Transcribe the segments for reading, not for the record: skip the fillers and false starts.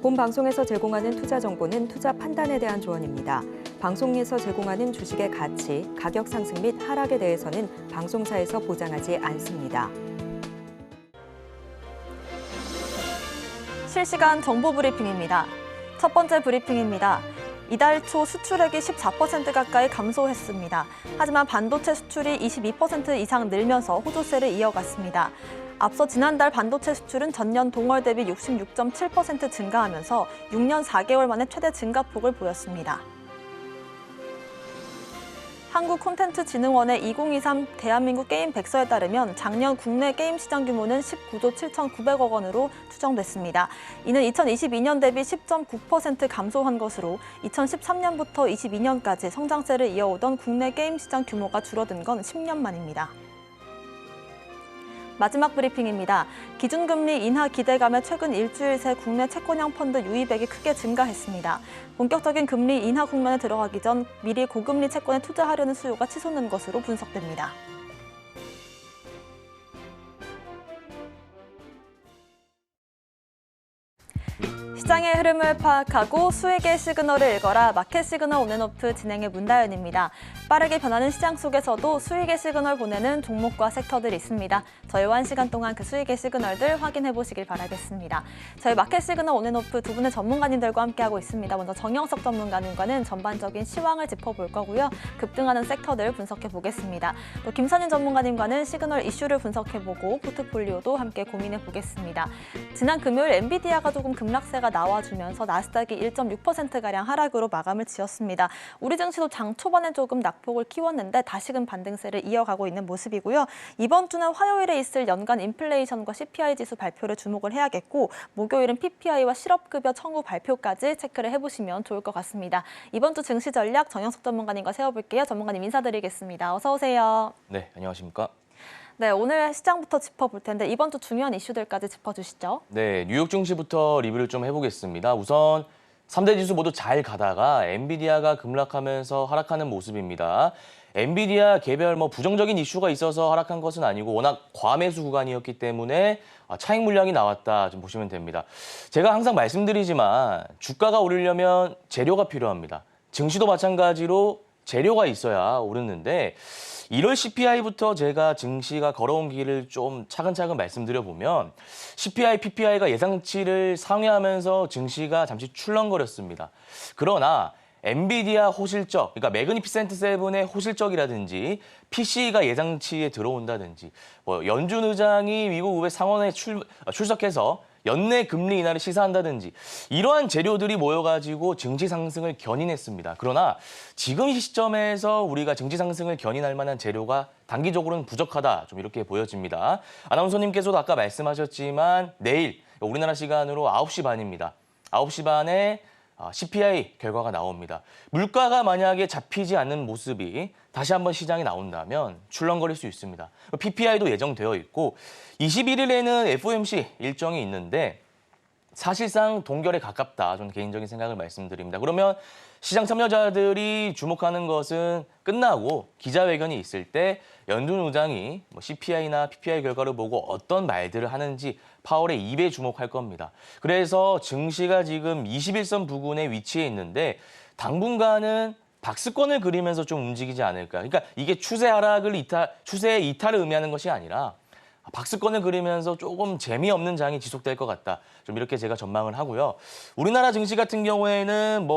본 방송에서 제공하는 투자 정보는 투자 판단에 대한 조언입니다. 방송에서 제공하는 주식의 가치, 가격 상승 및 하락에 대해서는 방송사에서 보장하지 않습니다. 실시간 정보 브리핑입니다. 첫 번째 브리핑입니다. 이달 초 수출액이 14% 가까이 감소했습니다. 하지만 반도체 수출이 22% 이상 늘면서 호조세를 이어갔습니다. 앞서 지난달 반도체 수출은 전년 동월 대비 66.7% 증가하면서 6년 4개월 만에 최대 증가폭을 보였습니다. 한국콘텐츠진흥원의 2023 대한민국 게임 백서에 따르면 작년 국내 게임 시장 규모는 19조 7,900억 원으로 추정됐습니다. 이는 2022년 대비 10.9% 감소한 것으로 2013년부터 22년까지 성장세를 이어오던 국내 게임 시장 규모가 줄어든 건 10년 만입니다. 마지막 브리핑입니다. 기준금리 인하 기대감에 최근 일주일 새 국내 채권형 펀드 유입액이 크게 증가했습니다. 본격적인 금리 인하 국면에 들어가기 전 미리 고금리 채권에 투자하려는 수요가 치솟는 것으로 분석됩니다. 시장의 흐름을 파악하고 수익의 시그널을 읽어라. 마켓 시그널 온앤오프 진행의 문다연입니다. 빠르게 변하는 시장 속에서도 수익의 시그널 보내는 종목과 섹터들이 있습니다. 저희와 1시간 동안 그 수익의 시그널들 확인해 보시길 바라겠습니다. 저희 마켓 시그널 온앤오프 두 분의 전문가님들과 함께하고 있습니다. 먼저 정영석 전문가님과는 전반적인 시황을 짚어볼 거고요. 급등하는 섹터들 분석해 보겠습니다. 또 김선인 전문가님과는 시그널 이슈를 분석해보고 포트폴리오도 함께 고민해 보겠습니다. 지난 금요일 엔비디아가 조금 급락세가 나와주면서 나스닥이 1.6%가량 하락으로 마감을 지었습니다. 우리 증시도 장 초반에 조금 낙폭을 키웠는데 다시금 반등세를 이어가고 있는 모습이고요. 이번 주는 화요일에 있을 연간 인플레이션과 CPI 지수 발표를 주목을 해야겠고 목요일은 PPI와 실업급여 청구 발표까지 체크를 해보시면 좋을 것 같습니다. 이번 주 증시 전략 정영석 전문가님과 세워볼게요. 전문가님 인사드리겠습니다. 어서 오세요. 네, 안녕하십니까? 네, 오늘 시장부터 짚어볼 텐데 이번 주 중요한 이슈들까지 짚어주시죠. 네, 뉴욕 증시부터 리뷰를 좀 해보겠습니다. 우선 3대 지수 모두 잘 가다가 엔비디아가 급락하면서 하락하는 모습입니다. 엔비디아 개별 부정적인 이슈가 있어서 하락한 것은 아니고 워낙 과매수 구간이었기 때문에 차익 물량이 나왔다 좀 보시면 됩니다. 제가 항상 말씀드리지만 주가가 오르려면 재료가 필요합니다. 증시도 마찬가지로 재료가 있어야 오르는데 1월 CPI부터 제가 증시가 걸어온 길을 좀 차근차근 말씀드려보면 CPI, PPI가 예상치를 상회하면서 증시가 잠시 출렁거렸습니다. 그러나 엔비디아 호실적, 그러니까 매그니피센트 세븐의 호실적이라든지 PC가 예상치에 들어온다든지 연준 의장이 미국 의회 상원에 출석해서 연내 금리 인하를 시사한다든지 이러한 재료들이 모여가지고 증시 상승을 견인했습니다. 그러나 지금 이 시점에서 우리가 증시 상승을 견인할 만한 재료가 단기적으로는 부족하다 좀 이렇게 보여집니다. 아나운서님께서도 아까 말씀하셨지만 내일 우리나라 시간으로 9시 반입니다. 9시 반에 CPI 결과가 나옵니다. 물가가 만약에 잡히지 않는 모습이 다시 한번 시장에 나온다면 출렁거릴 수 있습니다. PPI도 예정되어 있고 21일에는 FOMC 일정이 있는데 사실상 동결에 가깝다. 저는 개인적인 생각을 말씀드립니다. 그러면 시장 참여자들이 주목하는 것은 끝나고 기자회견이 있을 때 연준 의장이 CPI나 PPI 결과를 보고 어떤 말들을 하는지 파월의 입에 주목할 겁니다. 그래서 증시가 지금 21선 부근에 위치해 있는데 당분간은 박스권을 그리면서 좀 움직이지 않을까. 그러니까 이게 추세의 이탈을 의미하는 것이 아니라 박스권을 그리면서 조금 재미없는 장이 지속될 것 같다. 좀 이렇게 제가 전망을 하고요. 우리나라 증시 같은 경우에는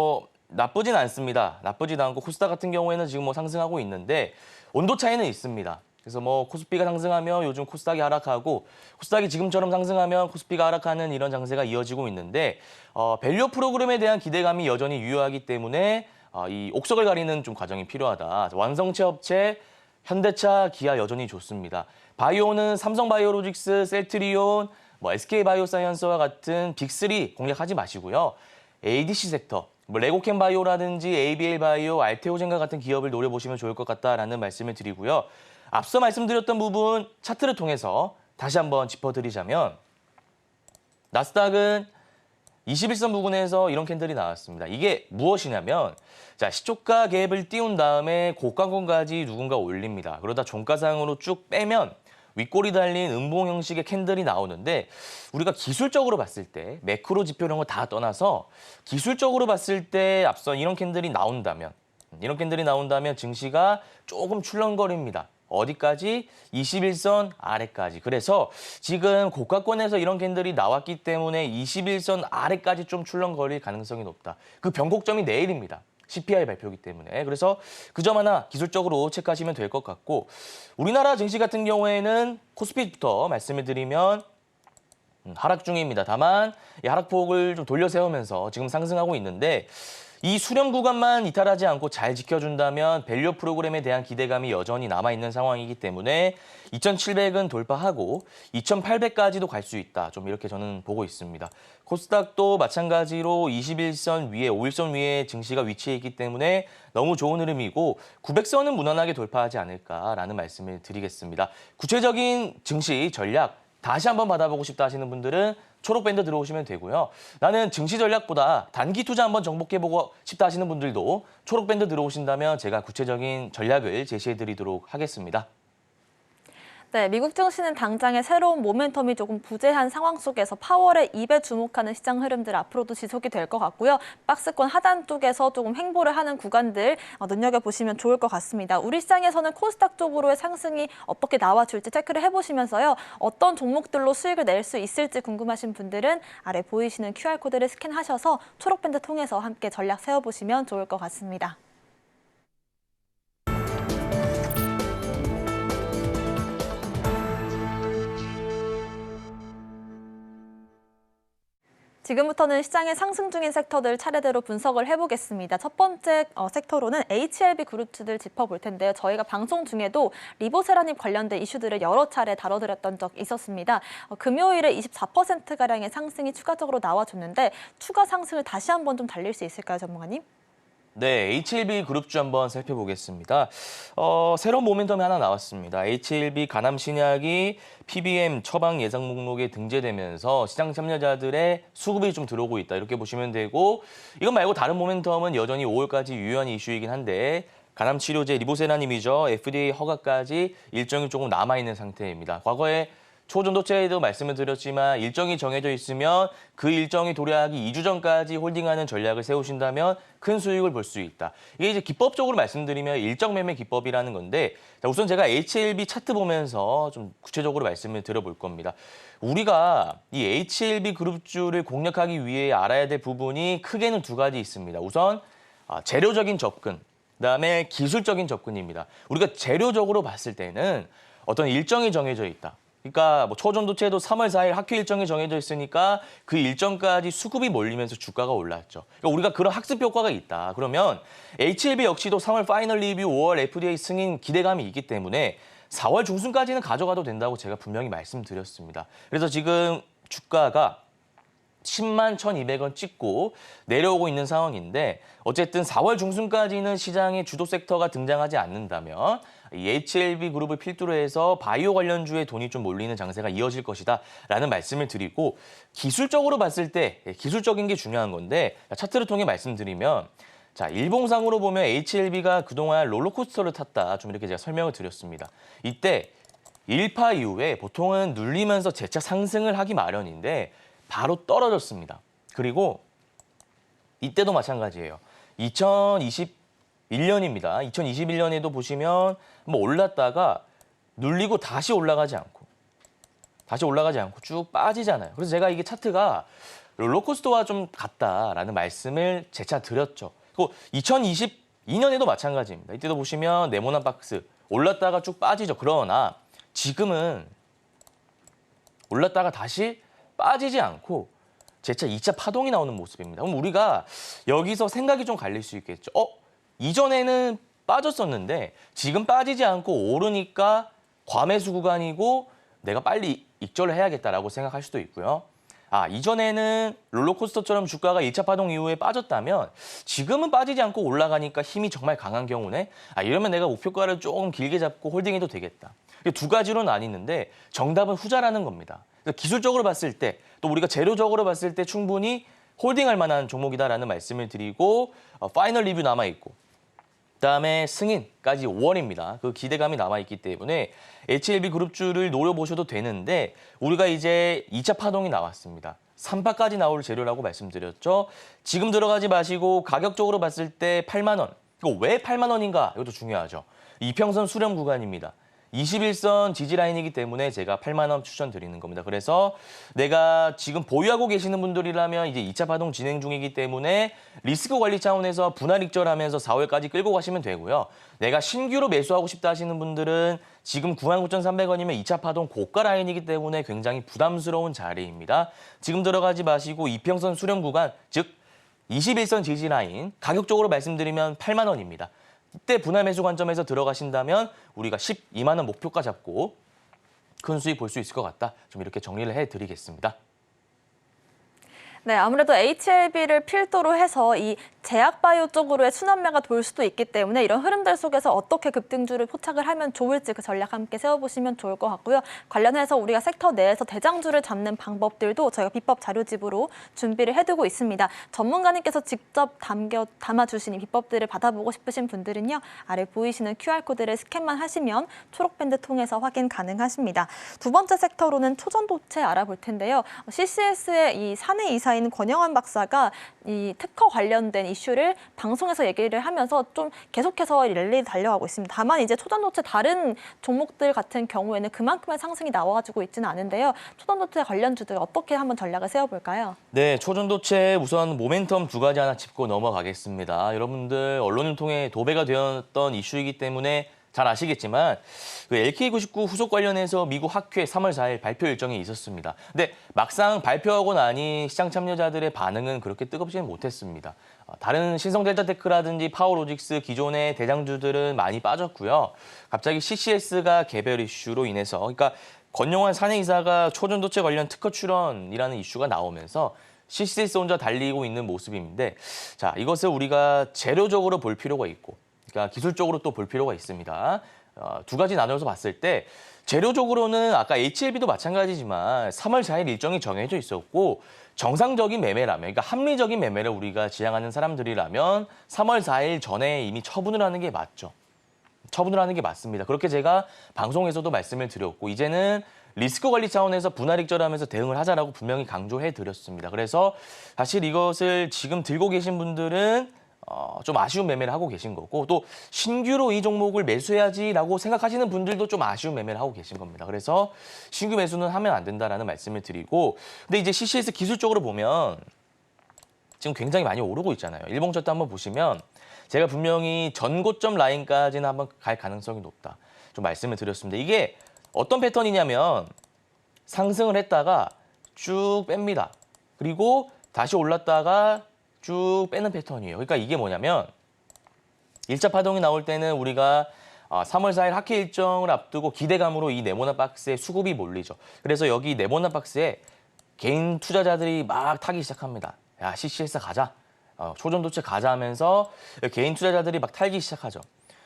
나쁘진 않습니다. 나쁘지도 않고 코스닥 같은 경우에는 지금 상승하고 있는데 온도 차이는 있습니다. 그래서 코스피가 상승하면 요즘 코스닥이 하락하고 코스닥이 지금처럼 상승하면 코스피가 하락하는 이런 장세가 이어지고 있는데 밸류 프로그램에 대한 기대감이 여전히 유효하기 때문에 이 옥석을 가리는 좀 과정이 필요하다. 완성체 업체 현대차, 기아 여전히 좋습니다. 바이오는 삼성바이오로직스, 셀트리온, SK바이오사이언스와 같은 빅3 공략하지 마시고요. ADC 섹터, 레고캠 바이오라든지 ABL 바이오, 알테오젠과 같은 기업을 노려보시면 좋을 것 같다라는 말씀을 드리고요. 앞서 말씀드렸던 부분 차트를 통해서 다시 한번 짚어드리자면 나스닥은 21선 부근에서 이런 캔들이 나왔습니다. 이게 무엇이냐면 시초가 갭을 띄운 다음에 고가권까지 누군가 올립니다. 그러다 종가상으로 쭉 빼면 윗골이 달린 음봉 형식의 캔들이 나오는데 우리가 기술적으로 봤을 때 매크로 지표 이런 거 다 떠나서 기술적으로 봤을 때 앞선 이런 캔들이 나온다면 증시가 조금 출렁거립니다. 어디까지? 21선 아래까지. 그래서 지금 고가권에서 이런 캔들이 나왔기 때문에 21선 아래까지 좀 출렁거릴 가능성이 높다. 그 변곡점이 내일입니다. CPI 발표이기 때문에. 그래서 그 점 하나 기술적으로 체크하시면 될 것 같고 우리나라 증시 같은 경우에는 코스피부터 말씀을 드리면 하락 중입니다. 다만 이 하락폭을 좀 돌려 세우면서 지금 상승하고 있는데 이 수렴 구간만 이탈하지 않고 잘 지켜준다면 밸류 프로그램에 대한 기대감이 여전히 남아있는 상황이기 때문에 2,700은 돌파하고 2,800까지도 갈 수 있다. 좀 이렇게 저는 보고 있습니다. 코스닥도 마찬가지로 21선 위에, 5일선 위에 증시가 위치해 있기 때문에 너무 좋은 흐름이고 900선은 무난하게 돌파하지 않을까라는 말씀을 드리겠습니다. 구체적인 증시 전략 다시 한번 받아보고 싶다 하시는 분들은 초록밴드 들어오시면 되고요. 나는 증시 전략보다 단기 투자 한번 정복해보고 싶다 하시는 분들도 초록밴드 들어오신다면 제가 구체적인 전략을 제시해드리도록 하겠습니다. 네, 미국 증시는 당장의 새로운 모멘텀이 조금 부재한 상황 속에서 파월의 입에 주목하는 시장 흐름들 앞으로도 지속이 될 것 같고요. 박스권 하단 쪽에서 조금 횡보를 하는 구간들 눈여겨보시면 좋을 것 같습니다. 우리 시장에서는 코스닥 쪽으로의 상승이 어떻게 나와줄지 체크를 해보시면서요. 어떤 종목들로 수익을 낼 수 있을지 궁금하신 분들은 아래 보이시는 QR코드를 스캔하셔서 초록밴드 통해서 함께 전략 세워보시면 좋을 것 같습니다. 지금부터는 시장에 상승 중인 섹터들 차례대로 분석을 해보겠습니다. 첫 번째 섹터로는 HLB 그룹주들 짚어볼 텐데요. 저희가 방송 중에도 리보세라님 관련된 이슈들을 여러 차례 다뤄드렸던 적 있었습니다. 금요일에 24%가량의 상승이 추가적으로 나와줬는데 추가 상승을 다시 한번 좀 달릴 수 있을까요, 전문가님? 네, HLB 그룹주 한번 살펴보겠습니다. 새로운 모멘텀이 하나 나왔습니다. HLB 가남신약이 PBM 처방 예상 목록에 등재되면서 시장 참여자들의 수급이 좀 들어오고 있다. 이렇게 보시면 되고 이것 말고 다른 모멘텀은 여전히 5월까지 유효한 이슈이긴 한데 가남치료제 리보세라님이죠. FDA 허가까지 일정이 조금 남아있는 상태입니다. 과거에 초전도체에도 말씀을 드렸지만 일정이 정해져 있으면 그 일정이 도래하기 2주 전까지 홀딩하는 전략을 세우신다면 큰 수익을 볼 수 있다. 이게 이제 기법적으로 말씀드리면 일정 매매 기법이라는 건데 우선 제가 HLB 차트 보면서 좀 구체적으로 말씀을 드려볼 겁니다. 우리가 이 HLB 그룹주를 공략하기 위해 알아야 될 부분이 크게는 두 가지 있습니다. 우선 재료적인 접근, 그다음에 기술적인 접근입니다. 우리가 재료적으로 봤을 때는 어떤 일정이 정해져 있다. 그러니까 뭐 초전도체도 3월 4일 학회 일정이 정해져 있으니까 그 일정까지 수급이 몰리면서 주가가 올랐죠. 그러니까 우리가 그런 학습 효과가 있다. 그러면 HLB 역시도 3월 파이널 리뷰, 5월 FDA 승인 기대감이 있기 때문에 4월 중순까지는 가져가도 된다고 제가 분명히 말씀드렸습니다. 그래서 지금 주가가 10만 1,200원 찍고 내려오고 있는 상황인데 어쨌든 4월 중순까지는 시장의 주도 섹터가 등장하지 않는다면 이 HLB 그룹을 필두로 해서 바이오 관련주에 돈이 좀 몰리는 장세가 이어질 것이다 라는 말씀을 드리고 기술적으로 봤을 때 기술적인 게 중요한 건데 차트를 통해 말씀드리면 자, 일봉상으로 보면 HLB가 그동안 롤러코스터를 탔다 좀 이렇게 제가 설명을 드렸습니다. 이때 1파 이후에 보통은 눌리면서 재차 상승을 하기 마련인데 바로 떨어졌습니다. 그리고 이때도 마찬가지예요. 2021년입니다. 2021년에도 보시면 뭐 올랐다가 눌리고 다시 올라가지 않고 쭉 빠지잖아요. 그래서 제가 이게 차트가 롤러코스터와 좀 같다라는 말씀을 재차 드렸죠. 그리고 2022년에도 마찬가지입니다. 이때도 보시면 네모난 박스 올랐다가 쭉 빠지죠. 그러나 지금은 올랐다가 다시 빠지지 않고 재차 2차 파동이 나오는 모습입니다. 그럼 우리가 여기서 생각이 좀 갈릴 수 있겠죠. 이전에는 빠졌었는데 지금 빠지지 않고 오르니까 과매수 구간이고 내가 빨리 익절을 해야겠다라고 생각할 수도 있고요. 이전에는 롤러코스터처럼 주가가 1차 파동 이후에 빠졌다면 지금은 빠지지 않고 올라가니까 힘이 정말 강한 경우네. 이러면 내가 목표가를 조금 길게 잡고 홀딩해도 되겠다. 두 가지로 나뉘는데 정답은 후자라는 겁니다. 기술적으로 봤을 때 또 우리가 재료적으로 봤을 때 충분히 홀딩할 만한 종목이다라는 말씀을 드리고 파이널 리뷰 남아있고 그다음에 승인까지 5월입니다. 그 기대감이 남아있기 때문에 HLB 그룹주를 노려보셔도 되는데 우리가 이제 2차 파동이 나왔습니다. 3파까지 나올 재료라고 말씀드렸죠. 지금 들어가지 마시고 가격적으로 봤을 때 8만 원. 이거 왜 8만 원인가? 이것도 중요하죠. 이평선 수렴 구간입니다. 21선 지지 라인이기 때문에 제가 8만 원 추천드리는 겁니다. 그래서 내가 지금 보유하고 계시는 분들이라면 이제 2차 파동 진행 중이기 때문에 리스크 관리 차원에서 분할 익절하면서 4월까지 끌고 가시면 되고요. 내가 신규로 매수하고 싶다 하시는 분들은 지금 99,300원이면 2차 파동 고가 라인이기 때문에 굉장히 부담스러운 자리입니다. 지금 들어가지 마시고 이평선 수렴 구간, 즉 21선 지지 라인, 가격적으로 말씀드리면 8만 원입니다. 이때 분할 매수 관점에서 들어가신다면 우리가 12만 원 목표가 잡고 큰 수익 볼 수 있을 것 같다. 좀 이렇게 정리를 해드리겠습니다. 네, 아무래도 HLB를 필두로 해서 이 제약바이오 쪽으로의 순환매가 돌 수도 있기 때문에 이런 흐름들 속에서 어떻게 급등주를 포착을 하면 좋을지 그 전략 함께 세워보시면 좋을 것 같고요. 관련해서 우리가 섹터 내에서 대장주를 잡는 방법들도 저희가 비법 자료집으로 준비를 해두고 있습니다. 전문가님께서 직접 담아주신 이 비법들을 받아보고 싶으신 분들은요. 아래 보이시는 QR코드를 스캔만 하시면 초록밴드 통해서 확인 가능하십니다. 두 번째 섹터로는 초전도체 알아볼 텐데요. CCS의 이 사내 이사인 권영환 박사가 이 특허 관련된 이슈를 방송에서 얘기를 하면서 좀 계속해서 랠리 달려가고 있습니다. 다만 이제 초전도체 다른 종목들 같은 경우에는 그만큼의 상승이 나와가지고 있지는 않은데요. 초전도체 관련주들 어떻게 한번 전략을 세워볼까요? 네, 초전도체 우선 모멘텀 두 가지 하나 짚고 넘어가겠습니다. 여러분들 언론을 통해 도배가 되었던 이슈이기 때문에 잘 아시겠지만 그 LK99 후속 관련해서 미국 학회 3월 4일 발표 일정이 있었습니다. 근데 막상 발표하고 나니 시장 참여자들의 반응은 그렇게 뜨겁지는 못했습니다. 다른 신성델타테크라든지 파워로직스 기존의 대장주들은 많이 빠졌고요. 갑자기 CCS가 개별 이슈로 인해서 그러니까 권영환 사내이사가 초전도체 관련 특허 출원이라는 이슈가 나오면서 CCS 혼자 달리고 있는 모습인데 자, 이것을 우리가 재료적으로 볼 필요가 있고 그러니까 기술적으로 또 볼 필요가 있습니다. 두 가지 나눠서 봤을 때 재료적으로는 아까 HLB도 마찬가지지만 3월 4일 일정이 정해져 있었고 정상적인 매매라면 그러니까 합리적인 매매를 우리가 지향하는 사람들이라면 3월 4일 전에 이미 처분을 하는 게 맞죠. 처분을 하는 게 맞습니다. 그렇게 제가 방송에서도 말씀을 드렸고 이제는 리스크 관리 차원에서 분할 익절하면서 대응을 하자라고 분명히 강조해 드렸습니다. 그래서 사실 이것을 지금 들고 계신 분들은 좀 아쉬운 매매를 하고 계신 거고 또 신규로 이 종목을 매수해야지라고 생각하시는 분들도 좀 아쉬운 매매를 하고 계신 겁니다. 그래서 신규 매수는 하면 안 된다라는 말씀을 드리고 근데 이제 CCS 기술적으로 보면 지금 굉장히 많이 오르고 있잖아요. 일봉 차트 한번 보시면 제가 분명히 전고점 라인까지는 한번 갈 가능성이 높다. 좀 말씀을 드렸습니다. 이게 어떤 패턴이냐면 상승을 했다가 쭉 뺍니다. 그리고 다시 올랐다가 쭉 빼는 패턴이에요. 그러니까 이게 뭐냐면 1차 파동이 나올 때는 우리가 3월 4일 학회 일정을 앞두고 기대감으로 이 네모난 박스에 수급이 몰리죠. 그래서 여기 네모난 박스에 개인 투자자들이 막 타기 시작합니다. 야, CCS 가자. 초전도체 가자 하면서 개인 투자자들이 막 탈기 시작하죠.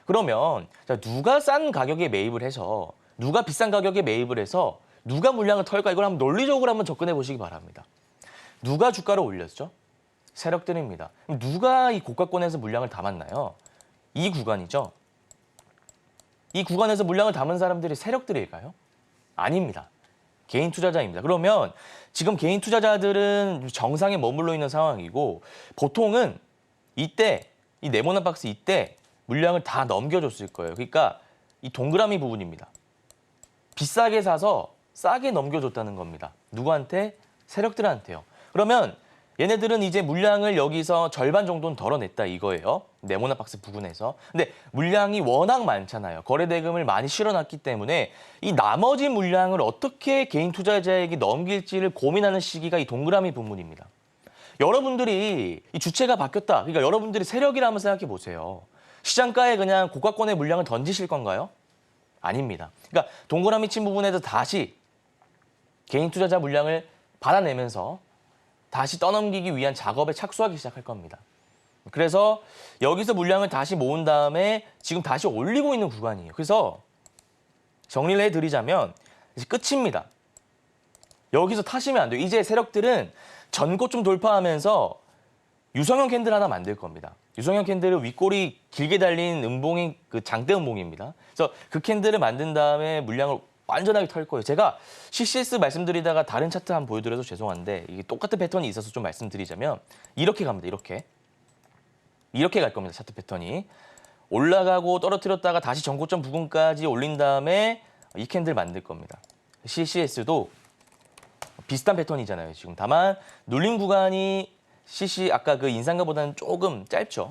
그러면 누가 싼 가격에 매입을 해서 누가 비싼 가격에 매입을 해서 누가 물량을 털까 이걸 한번 논리적으로 한번 접근해 보시기 바랍니다. 누가 주가를 올렸죠? 세력들입니다. 누가 이 고가권에서 물량을 담았나요? 이 구간이죠. 이 구간에서 물량을 담은 사람들이 세력들일까요? 아닙니다. 개인 투자자입니다. 그러면 지금 개인 투자자들은 정상에 머물러 있는 상황이고 보통은 이때 이 네모난 박스 이때 물량을 다 넘겨줬을 거예요. 그러니까 이 동그라미 부분입니다. 비싸게 사서 싸게 넘겨줬다는 겁니다. 누구한테? 세력들한테요. 그러면 얘네들은 이제 물량을 여기서 절반 정도는 덜어냈다 이거예요. 네모난 박스 부분에서. 근데 물량이 워낙 많잖아요. 거래 대금을 많이 실어놨기 때문에 이 나머지 물량을 어떻게 개인 투자자에게 넘길지를 고민하는 시기가 이 동그라미 부분입니다. 여러분들이 이 주체가 바뀌었다. 그러니까 여러분들이 세력이라 한번 생각해 보세요. 시장가에 그냥 고가권의 물량을 던지실 건가요? 아닙니다. 그러니까 동그라미 친 부분에서 다시 개인 투자자 물량을 받아내면서 다시 떠넘기기 위한 작업에 착수하기 시작할 겁니다. 그래서 여기서 물량을 다시 모은 다음에 지금 다시 올리고 있는 구간이에요. 그래서 정리를 해드리자면 이제 끝입니다. 여기서 타시면 안 돼요. 이제 세력들은 전고점 돌파하면서 유성형 캔들 하나 만들 겁니다. 유성형 캔들은 윗골이 길게 달린 음봉이 그 장대 음봉입니다. 그래서 그 캔들을 만든 다음에 물량을 완전하게 털 거예요. 제가 CCS 말씀드리다가 다른 차트 한번 보여드려서 죄송한데 이게 똑같은 패턴이 있어서 좀 말씀드리자면 이렇게 갑니다. 이렇게 갈 겁니다. 차트 패턴이. 올라가고 떨어뜨렸다가 다시 전고점 부근까지 올린 다음에 이 캔들 만들 겁니다. CCS도 비슷한 패턴이잖아요. 지금 다만 눌림 구간이 아까 그 인상가보다는 조금 짧죠.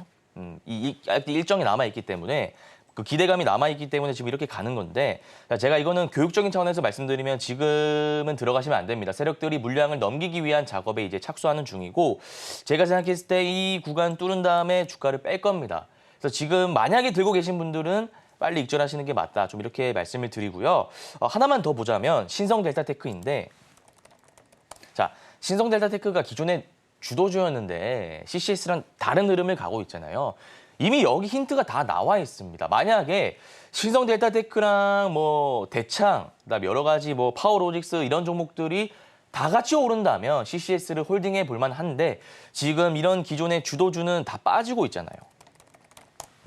일정이 남아있기 때문에 그 기대감이 남아있기 때문에 지금 이렇게 가는 건데 제가 이거는 교육적인 차원에서 말씀드리면 지금은 들어가시면 안 됩니다. 세력들이 물량을 넘기기 위한 작업에 이제 착수하는 중이고 제가 생각했을 때 이 구간 뚫은 다음에 주가를 뺄 겁니다. 그래서 지금 만약에 들고 계신 분들은 빨리 익절하시는 게 맞다. 좀 이렇게 말씀을 드리고요. 하나만 더 보자면 신성 델타테크인데 자, 신성 델타테크가 기존에 주도주였는데 CCS랑 다른 흐름을 가고 있잖아요. 이미 여기 힌트가 다 나와 있습니다. 만약에 신성 델타테크랑 뭐 대창, 그다음에 여러 가지 뭐 파워로직스 이런 종목들이 다 같이 오른다면 CCS를 홀딩해 볼 만한데 지금 이런 기존의 주도주는 다 빠지고 있잖아요.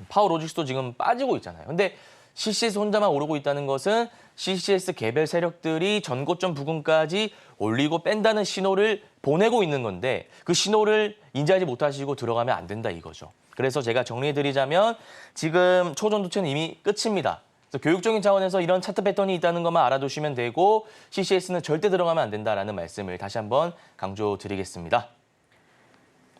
파워로직스도 지금 빠지고 있잖아요. 근데 CCS 혼자만 오르고 있다는 것은 CCS 개별 세력들이 전고점 부근까지 올리고 뺀다는 신호를 보내고 있는 건데 그 신호를 인지하지 못하시고 들어가면 안 된다 이거죠. 그래서 제가 정리해드리자면 지금 초전도체는 이미 끝입니다. 그래서 교육적인 차원에서 이런 차트 패턴이 있다는 것만 알아두시면 되고 CCS는 절대 들어가면 안 된다라는 말씀을 다시 한번 강조드리겠습니다.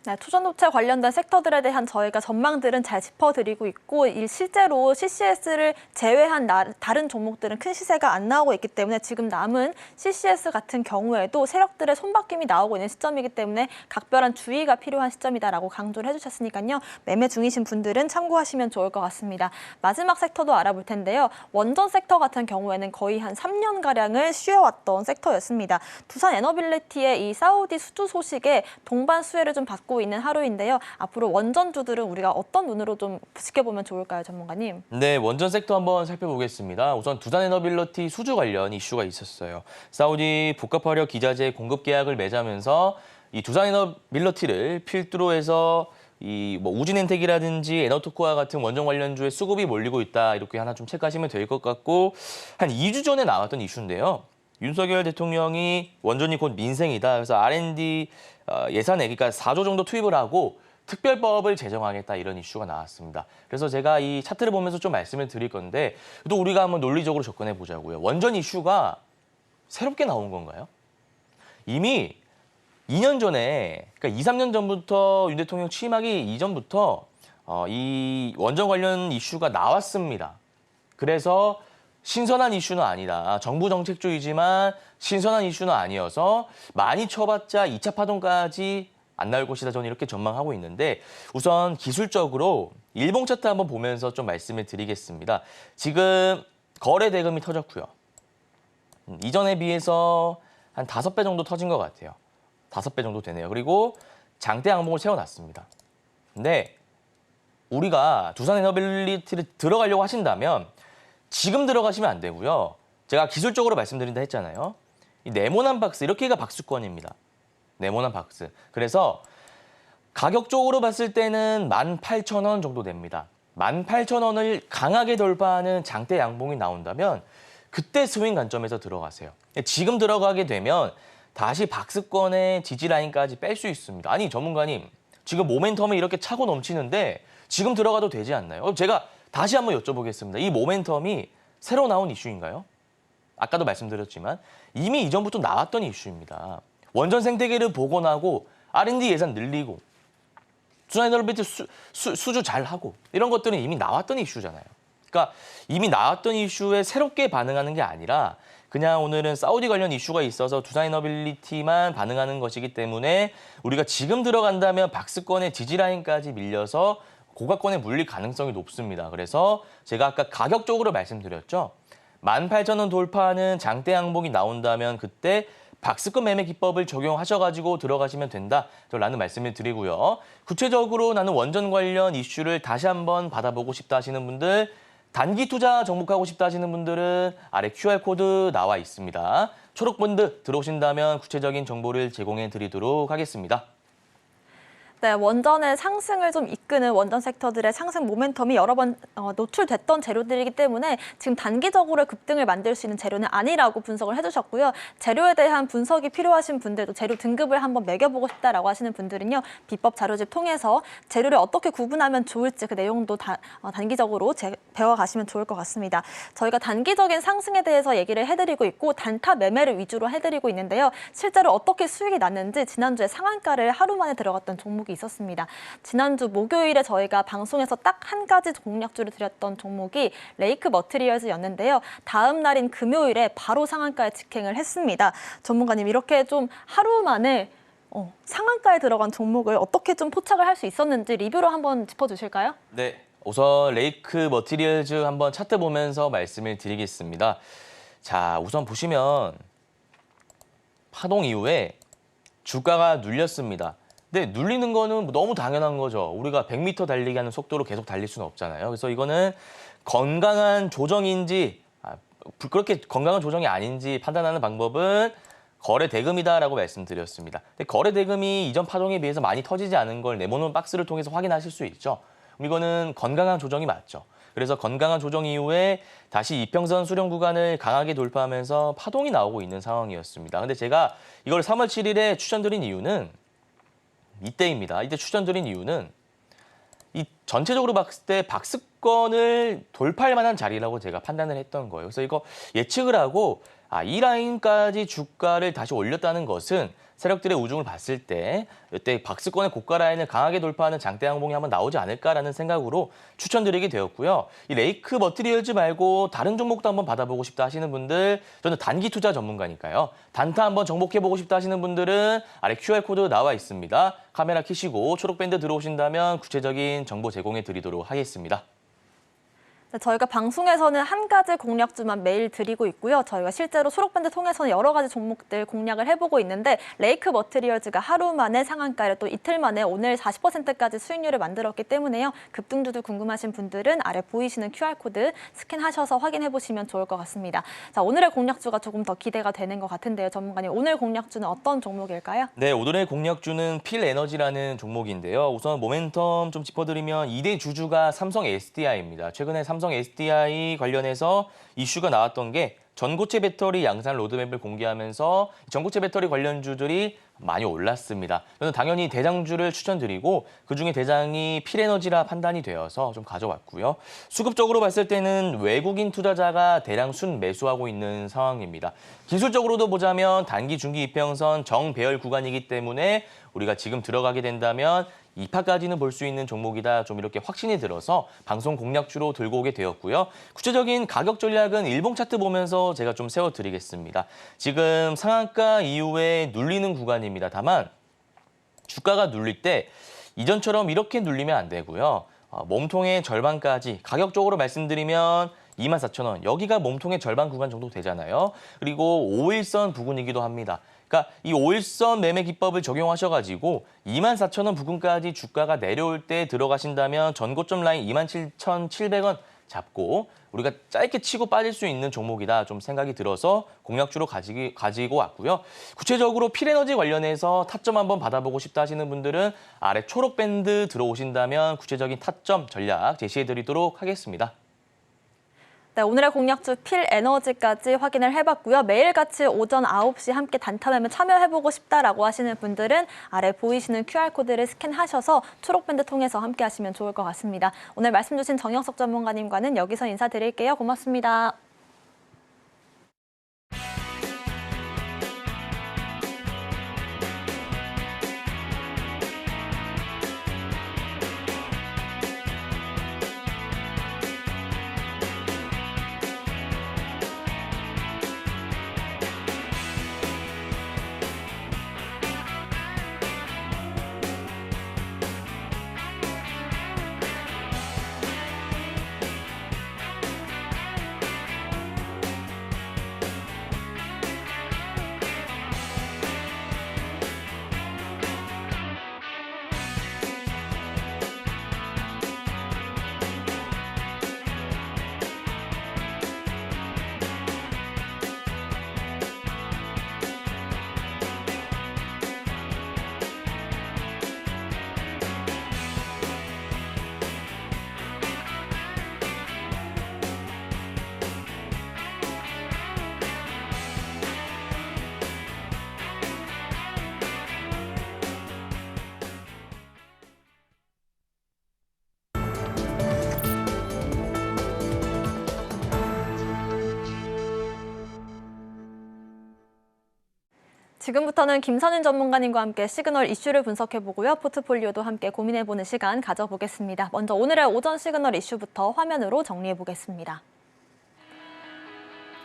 네, 초전도체 관련된 섹터들에 대한 저희가 전망들은 잘 짚어드리고 있고 실제로 CCS를 제외한 다른 종목들은 큰 시세가 안 나오고 있기 때문에 지금 남은 CCS 같은 경우에도 세력들의 손바뀜이 나오고 있는 시점이기 때문에 각별한 주의가 필요한 시점이다라고 강조를 해주셨으니까요. 매매 중이신 분들은 참고하시면 좋을 것 같습니다. 마지막 섹터도 알아볼 텐데요. 원전 섹터 같은 경우에는 거의 한 3년가량을 쉬어왔던 섹터였습니다. 두산 에너빌리티의 이 사우디 수주 소식에 동반 수혜를 좀 받고 있는 하루인데요. 앞으로 원전주들은 우리가 어떤 눈으로 좀 지켜보면 좋을까요, 전문가님? 네, 원전 섹터 한번 살펴보겠습니다. 우선 두산 에너빌리티 수주 관련 이슈가 있었어요. 사우디 복합화력 기자재 공급 계약을 맺으면서 이 두산 에너빌리티를 필두로 해서 이 뭐 우진엔텍이라든지 에너토코와 같은 원전 관련주에 수급이 몰리고 있다. 이렇게 하나 좀 체크하시면 될 것 같고 한 2주 전에 나왔던 이슈인데요. 윤석열 대통령이 원전이 곧 민생이다. 그래서 R&D 예산에 그러니까 4조 정도 투입을 하고 특별법을 제정하겠다 이런 이슈가 나왔습니다. 그래서 제가 이 차트를 보면서 좀 말씀을 드릴 건데 또 우리가 한번 논리적으로 접근해 보자고요. 원전 이슈가 새롭게 나온 건가요? 이미 2년 전에 그러니까 2, 3년 전부터 윤 대통령 취임하기 이전부터 이 원전 관련 이슈가 나왔습니다. 그래서 신선한 이슈는 아니다. 정부 정책주의지만 신선한 이슈는 아니어서 많이 쳐봤자 2차 파동까지 안 나올 것이다. 저는 이렇게 전망하고 있는데 우선 기술적으로 일봉 차트 한번 보면서 좀 말씀을 드리겠습니다. 지금 거래 대금이 터졌고요. 이전에 비해서 한 5배 정도 터진 것 같아요. 5배 정도 되네요. 그리고 장대 양봉을 세워놨습니다. 근데 우리가 두산 에너빌리티를 들어가려고 하신다면 지금 들어가시면 안 되고요. 제가 기술적으로 말씀드린다 했잖아요. 이 네모난 박스, 이렇게가 박스권입니다. 네모난 박스. 그래서 가격적으로 봤을 때는 18,000원 정도 됩니다. 18,000원을 강하게 돌파하는 장대 양봉이 나온다면 그때 스윙 관점에서 들어가세요. 지금 들어가게 되면 다시 박스권의 지지 라인까지 뺄 수 있습니다. 아니 전문가님, 지금 모멘텀이 이렇게 차고 넘치는데 지금 들어가도 되지 않나요? 제가 다시 한번 여쭤보겠습니다. 이 모멘텀이 새로 나온 이슈인가요? 아까도 말씀드렸지만 이미 이전부터 나왔던 이슈입니다. 원전 생태계를 복원하고 R&D 예산 늘리고 두산 에너빌리티 수주 잘하고 이런 것들은 이미 나왔던 이슈잖아요. 그러니까 이미 나왔던 이슈에 새롭게 반응하는 게 아니라 그냥 오늘은 사우디 관련 이슈가 있어서 두산 에너빌리티만 반응하는 것이기 때문에 우리가 지금 들어간다면 박스권의 지지라인까지 밀려서 고가권에 물릴 가능성이 높습니다. 그래서 제가 아까 가격적으로 말씀드렸죠. 18,000원 돌파하는 장대 양봉이 나온다면 그때 박스권 매매 기법을 적용하셔가지고 들어가시면 된다라는 말씀을 드리고요. 구체적으로 나는 원전 관련 이슈를 다시 한번 받아보고 싶다 하시는 분들, 단기 투자 접목하고 싶다 하시는 분들은 아래 QR코드 나와 있습니다. 초록본드 들어오신다면 구체적인 정보를 제공해 드리도록 하겠습니다. 네, 원전의 상승을 좀 이끄는 원전 섹터들의 상승 모멘텀이 여러 번 노출됐던 재료들이기 때문에 지금 단기적으로 급등을 만들 수 있는 재료는 아니라고 분석을 해주셨고요. 재료에 대한 분석이 필요하신 분들도 재료 등급을 한번 매겨보고 싶다라고 하시는 분들은요. 비법 자료집 통해서 재료를 어떻게 구분하면 좋을지 그 내용도 단기적으로 배워가시면 좋을 것 같습니다. 저희가 단기적인 상승에 대해서 얘기를 해드리고 있고 단타 매매를 위주로 해드리고 있는데요. 실제로 어떻게 수익이 났는지 지난주에 상한가를 하루 만에 들어갔던 종목이 있었습니다. 지난주 목요일에 저희가 방송에서 딱 한 가지 공략주를 드렸던 종목이 레이크 머티리얼즈였는데요. 다음 날인 금요일에 바로 상한가에 직행을 했습니다. 전문가님 이렇게 좀 하루 만에 상한가에 들어간 종목을 어떻게 좀 포착을 할 수 있었는지 리뷰로 한번 짚어주실까요? 네, 우선 레이크 머티리얼즈 한번 차트 보면서 말씀을 드리겠습니다. 자, 우선 보시면 파동 이후에 주가가 눌렸습니다. 근데 눌리는 거는 너무 당연한 거죠. 우리가 100m 달리기 하는 속도로 계속 달릴 수는 없잖아요. 그래서 이거는 건강한 조정인지 그렇게 건강한 조정이 아닌지 판단하는 방법은 거래 대금이다라고 말씀드렸습니다. 근데 거래 대금이 이전 파동에 비해서 많이 터지지 않은 걸 네모넌 박스를 통해서 확인하실 수 있죠. 이거는 건강한 조정이 맞죠. 그래서 건강한 조정 이후에 다시 이평선 수렴 구간을 강하게 돌파하면서 파동이 나오고 있는 상황이었습니다. 근데 제가 이걸 3월 7일에 추천드린 이유는 이때입니다. 이때 추천드린 이유는 이 전체적으로 봤을 때 박스권을 돌파할 만한 자리라고 제가 판단을 했던 거예요. 그래서 이거 예측을 하고 이 라인까지 주가를 다시 올렸다는 것은 세력들의 우중을 봤을 때 이때 박스권의 고가 라인을 강하게 돌파하는 장대 양봉이 한번 나오지 않을까라는 생각으로 추천드리게 되었고요. 이 레이크 머티리얼즈 말고 다른 종목도 한번 받아보고 싶다 하시는 분들, 저는 단기 투자 전문가니까요. 단타 한번 정복해보고 싶다 하시는 분들은 아래 QR코드 나와 있습니다. 카메라 켜시고 초록밴드 들어오신다면 구체적인 정보 제공해 드리도록 하겠습니다. 저희가 방송에서는 한 가지 공략주만 매일 드리고 있고요. 저희가 실제로 초록밴드 통해서는 여러 가지 종목들 공략을 해보고 있는데 레이크 머티리얼즈가 하루 만에 상한가를 또 이틀 만에 오늘 40%까지 수익률을 만들었기 때문에요. 급등주도 궁금하신 분들은 아래 보이시는 QR코드 스캔하셔서 확인해보시면 좋을 것 같습니다. 자, 오늘의 공략주가 조금 더 기대가 되는 것 같은데요. 전문가님, 오늘 공략주는 어떤 종목일까요? 네, 오늘의 공략주는 필에너지라는 종목인데요. 우선 모멘텀 좀 짚어드리면 2대 주주가 삼성 SDI입니다. 최근에 삼성 SDI 관련해서 이슈가 나왔던 게 전고체 배터리 양산 로드맵을 공개하면서 전고체 배터리 관련주들이 많이 올랐습니다. 저는 당연히 대장주를 추천드리고 그중에 대장이 필에너지라 판단이 되어서 좀 가져왔고요. 수급적으로 봤을 때는 외국인 투자자가 대량 순매수하고 있는 상황입니다. 기술적으로도 보자면 단기 중기 이평선 정배열 구간이기 때문에 우리가 지금 들어가게 된다면 2파까지는 볼 수 있는 종목이다. 좀 이렇게 확신이 들어서 방송 공략주로 들고 오게 되었고요. 구체적인 가격 전략은 일봉 차트 보면서 제가 좀 세워드리겠습니다. 지금 상한가 이후에 눌리는 구간입니다. 다만 주가가 눌릴 때 이전처럼 이렇게 눌리면 안 되고요. 몸통의 절반까지 가격적으로 말씀드리면 24,000원. 여기가 몸통의 절반 구간 정도 되잖아요. 그리고 5일선 부근이기도 합니다. 그러니까 이 5일선 매매 기법을 적용하셔가지고 24,000원 부근까지 주가가 내려올 때 들어가신다면 전고점 라인 27,700원 잡고 우리가 짧게 치고 빠질 수 있는 종목이다 좀 생각이 들어서 공략주로 가지고 왔고요. 구체적으로 필에너지 관련해서 타점 한번 받아보고 싶다 하시는 분들은 아래 초록 밴드 들어오신다면 구체적인 타점 전략 제시해드리도록 하겠습니다. 네, 오늘의 공략주 필에너지까지 확인을 해봤고요. 매일같이 오전 9시 함께 단타 매매 참여해보고 싶다라고 하시는 분들은 아래 보이시는 QR코드를 스캔하셔서 초록밴드 통해서 함께 하시면 좋을 것 같습니다. 오늘 말씀 주신 정영석 전문가님과는 여기서 인사드릴게요. 고맙습니다. 지금부터는 김선인 전문가님과 함께 시그널 이슈를 분석해보고요. 포트폴리오도 함께 고민해보는 시간 가져보겠습니다. 먼저 오늘의 오전 시그널 이슈부터 화면으로 정리해보겠습니다.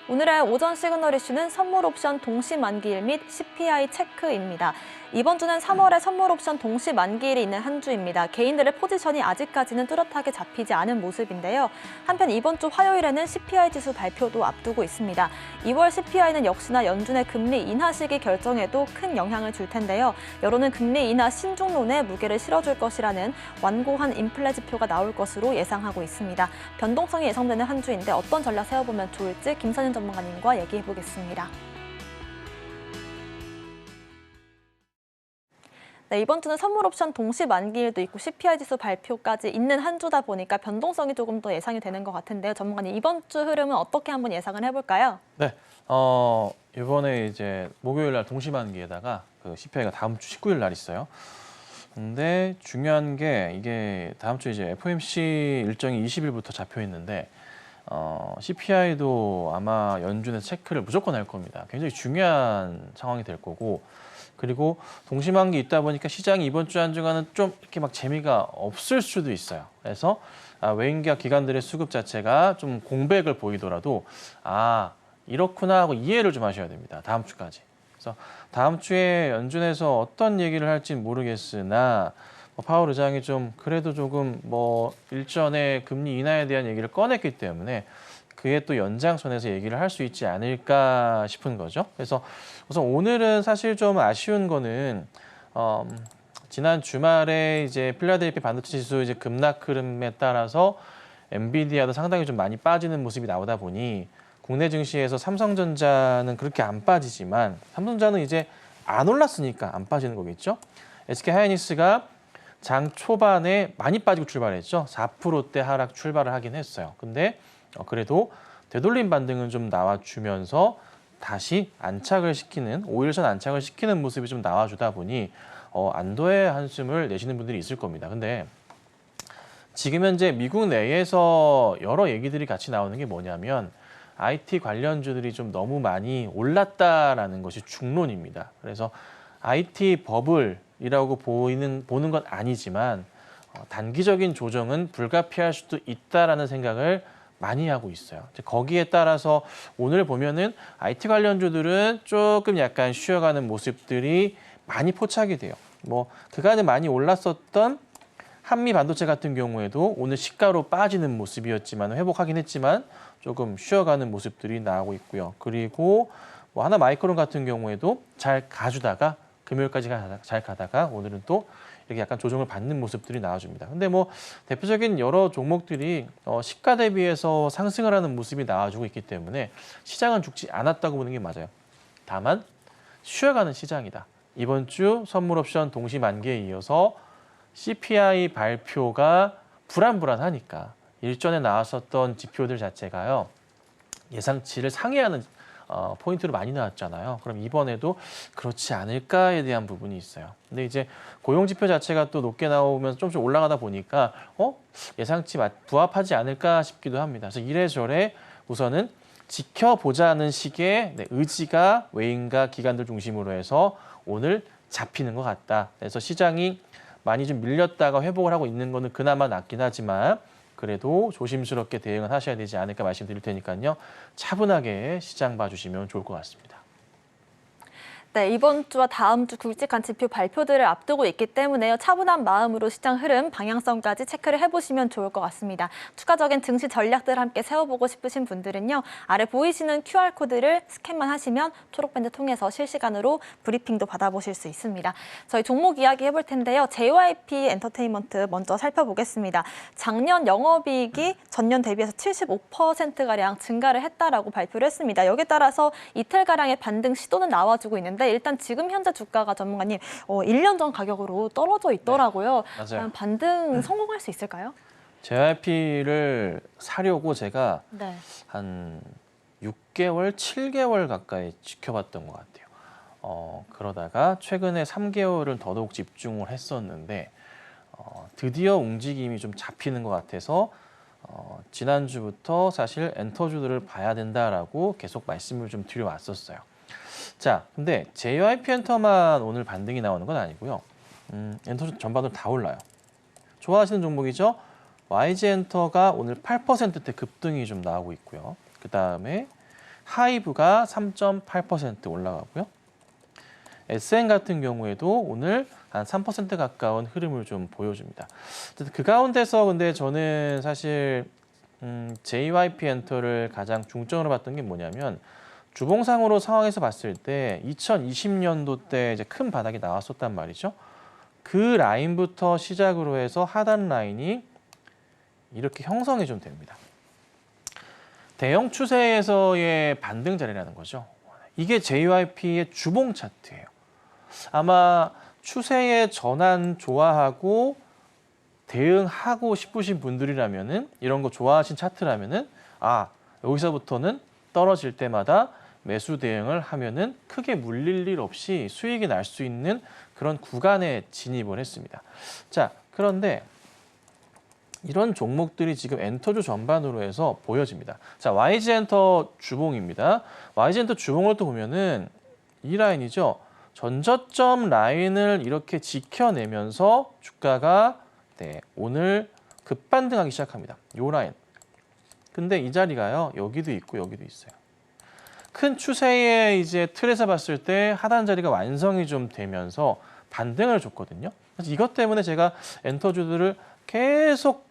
오늘의 오전 시그널 이슈는 선물 옵션 동시 만기일 및 CPI 체크입니다. 이번 주는 3월에 선물 옵션 동시 만기일이 있는 한 주입니다. 개인들의 포지션이 아직까지는 뚜렷하게 잡히지 않은 모습인데요. 한편 이번 주 화요일에는 CPI 지수 발표도 앞두고 있습니다. 2월 CPI는 역시나 연준의 금리 인하 시기 결정에도 큰 영향을 줄 텐데요. 여론은 금리 인하 신중론에 무게를 실어줄 것이라는 완고한 인플레 지표가 나올 것으로 예상하고 있습니다. 변동성이 예상되는 한 주인데 어떤 전략 세워보면 좋을지 김선인 전문가님과 얘기해보겠습니다. 네, 이번 주는 선물 옵션 동시 만기일도 있고 CPI 지수 발표까지 있는 한 주다 보니까 변동성이 조금 더 예상이 되는 것 같은데요. 전문가님, 이번 주 흐름은 어떻게 한번 예상을 해볼까요? 네, 이번에 이제 목요일 날 동시 만기에다가 그 CPI가 다음 주 19일 날 있어요. 근데 중요한 게 이게 다음 주 이제 FOMC 일정이 20일부터 잡혀 있는데 CPI도 아마 연준에서 체크를 무조건 할 겁니다. 굉장히 중요한 상황이 될 거고, 그리고 동시만기 있다 보니까 시장이 이번 주 한 주간은 좀 이렇게 막 재미가 없을 수도 있어요. 그래서 외인계약 기관들의 수급 자체가 좀 공백을 보이더라도 이렇구나 하고 이해를 좀 하셔야 됩니다. 다음 주까지. 그래서 다음 주에 연준에서 어떤 얘기를 할지는 모르겠으나 파월 의장이 좀 그래도 조금 일전에 금리 인하에 대한 얘기를 꺼냈기 때문에 그게 또 연장선에서 얘기를 할 수 있지 않을까 싶은 거죠. 그래서 우선 오늘은 사실 좀 아쉬운 거는 지난 주말에 이제 필라델피아 반도체 지수 이제 급락 흐름에 따라서 엔비디아도 상당히 좀 많이 빠지는 모습이 나오다 보니 국내 증시에서 삼성전자는 그렇게 안 빠지지만 삼성전자는 이제 안 올랐으니까 안 빠지는 거겠죠. SK 하이닉스가 장 초반에 많이 빠지고 출발했죠. 4%대 하락 출발을 하긴 했어요. 근데 그래도 되돌림 반등은 좀 나와주면서 다시 안착을 시키는 5일선 안착을 시키는 모습이 좀 나와주다 보니 안도의 한숨을 내쉬는 분들이 있을 겁니다. 근데 지금 현재 미국 내에서 여러 얘기들이 같이 나오는 게 뭐냐면 IT 관련주들이 좀 너무 많이 올랐다라는 것이 중론입니다. 그래서 IT 버블이라고 보는 건 아니지만 단기적인 조정은 불가피할 수도 있다라는 생각을 많이 하고 있어요. 거기에 따라서 오늘 보면은 IT 관련주들은 조금 약간 쉬어가는 모습들이 많이 포착이 돼요. 그간에 많이 올랐었던 한미 반도체 같은 경우에도 오늘 시가로 빠지는 모습이었지만 회복하긴 했지만 조금 쉬어가는 모습들이 나오고 있고요. 그리고 하나 마이크론 같은 경우에도 잘 가주다가 금요일까지 잘 가다가 오늘은 또 이렇게 약간 조정을 받는 모습들이 나와줍니다. 근데 대표적인 여러 종목들이 시가 대비해서 상승을 하는 모습이 나와주고 있기 때문에 시장은 죽지 않았다고 보는 게 맞아요. 다만 쉬어가는 시장이다. 이번 주 선물 옵션 동시 만기에 이어서 CPI 발표가 불안하니까 일전에 나왔었던 지표들 자체가요. 예상치를 상회하는 포인트로 많이 나왔잖아요. 그럼 이번에도 그렇지 않을까에 대한 부분이 있어요. 근데 이제 고용 지표 자체가 또 높게 나오면서 조금씩 올라가다 보니까 예상치 부합하지 않을까 싶기도 합니다. 그래서 이래저래 우선은 지켜보자는 식의 의지가 외인과 기관들 중심으로 해서 오늘 잡히는 것 같다. 그래서 시장이 많이 좀 밀렸다가 회복을 하고 있는 거는 그나마 낫긴 하지만 그래도 조심스럽게 대응을 하셔야 되지 않을까 말씀드릴 테니까요. 차분하게 시장 봐주시면 좋을 것 같습니다. 네, 이번 주와 다음 주 굵직한 지표 발표들을 앞두고 있기 때문에요. 차분한 마음으로 시장 흐름, 방향성까지 체크를 해보시면 좋을 것 같습니다. 추가적인 증시 전략들 함께 세워보고 싶으신 분들은요. 아래 보이시는 QR코드를 스캔만 하시면 초록밴드 통해서 실시간으로 브리핑도 받아보실 수 있습니다. 저희 종목 이야기 해볼 텐데요. JYP 엔터테인먼트 먼저 살펴보겠습니다. 작년 영업이익이 전년 대비해서 75%가량 증가를 했다라고 발표를 했습니다. 여기에 따라서 이틀가량의 반등 시도는 나와주고 있는데 일단 지금 현재 주가가 전문가님 1년 전 가격으로 떨어져 있더라고요. 네, 맞아요. 반등 성공할 수 있을까요? JYP를 사려고 제가 네. 한 6개월, 7개월 가까이 지켜봤던 것 같아요. 그러다가 최근에 3개월은 더더욱 집중을 했었는데 드디어 움직임이 좀 잡히는 것 같아서 지난주부터 사실 엔터주들을 봐야 된다라고 계속 말씀을 좀 드려왔었어요. 자, 근데 JYP 엔터만 오늘 반등이 나오는 건 아니고요. 엔터 전반으로 다 올라요. 좋아하시는 종목이죠? YG 엔터가 오늘 8%대 급등이 좀 나오고 있고요. 그 다음에 하이브가 3.8% 올라가고요. SN 같은 경우에도 오늘 한 3% 가까운 흐름을 좀 보여줍니다. 그 가운데서 근데 저는 사실 JYP 엔터를 가장 중점으로 봤던 게 뭐냐면 주봉상으로 상황에서 봤을 때 2020년도 때 이제 큰 바닥이 나왔었단 말이죠. 그 라인부터 시작으로 해서 하단 라인이 이렇게 형성이 좀 됩니다. 대형 추세에서의 반등 자리라는 거죠. 이게 JYP의 주봉 차트예요. 아마 추세의 전환 좋아하고 대응하고 싶으신 분들이라면은 이런 거 좋아하신 차트라면은 여기서부터는 떨어질 때마다 매수 대응을 하면은 크게 물릴 일 없이 수익이 날 수 있는 그런 구간에 진입을 했습니다. 자, 그런데 이런 종목들이 지금 엔터주 전반으로 해서 보여집니다. 자, YG 엔터 주봉입니다. YG 엔터 주봉을 또 보면은 이 라인이죠. 전저점 라인을 이렇게 지켜내면서 주가가 오늘 급반등하기 시작합니다. 요 라인. 근데 이 자리가요. 여기도 있고 여기도 있어요. 큰 추세의 이제 틀에서 봤을 때 하단 자리가 완성이 좀 되면서 반등을 줬거든요. 그래서 이것 때문에 제가 엔터주들을 계속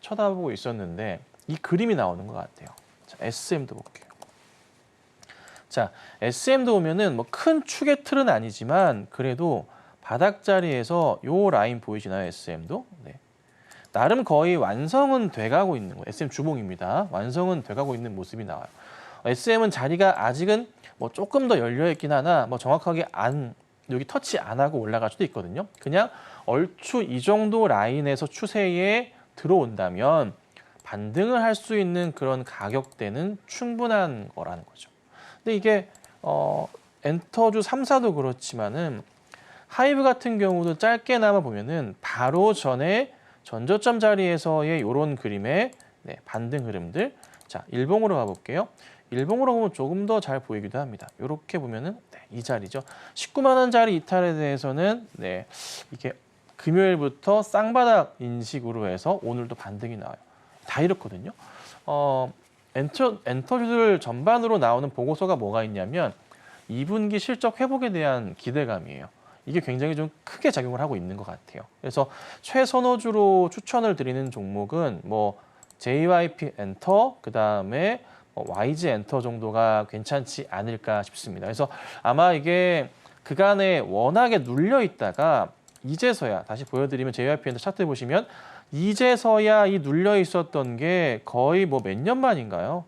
쳐다보고 있었는데 이 그림이 나오는 것 같아요. 자, SM도 볼게요. 자, SM도 보면은 뭐 큰 축의 틀은 아니지만 그래도 바닥 자리에서 요 라인 보이시나요? SM도? 네. 나름 거의 완성은 돼가고 있는 거예요. SM 주봉입니다. 완성은 돼가고 있는 모습이 나와요. SM은 자리가 아직은 뭐 조금 더 열려 있긴 하나 뭐 정확하게 여기 터치 안 하고 올라갈 수도 있거든요. 그냥 얼추 이 정도 라인에서 추세에 들어온다면 반등을 할 수 있는 그런 가격대는 충분한 거라는 거죠. 근데 이게 엔터주 3사도 그렇지만은 하이브 같은 경우도 짧게나마 보면은 바로 전에 전저점 자리에서의 이런 그림의 반등 흐름들. 자, 일봉으로 가볼게요. 일봉으로 보면 조금 더 잘 보이기도 합니다. 이렇게 보면은 이 자리죠. 19만 원짜리 이탈에 대해서는 이게 금요일부터 쌍바닥 인식으로 해서 오늘도 반등이 나와요. 다 이렇거든요. 엔터주들 전반으로 나오는 보고서가 뭐가 있냐면 2분기 실적 회복에 대한 기대감이에요. 이게 굉장히 좀 크게 작용을 하고 있는 것 같아요. 그래서 최선호주로 추천을 드리는 종목은 뭐 JYP 엔터, 그 다음에 YG 엔터 정도가 괜찮지 않을까 싶습니다. 그래서 아마 이게 그간에 워낙에 눌려 있다가 이제서야 다시 보여드리면 JYP 엔터 차트 보시면 이제서야 이 눌려 있었던 게 거의 뭐 몇 년 만인가요?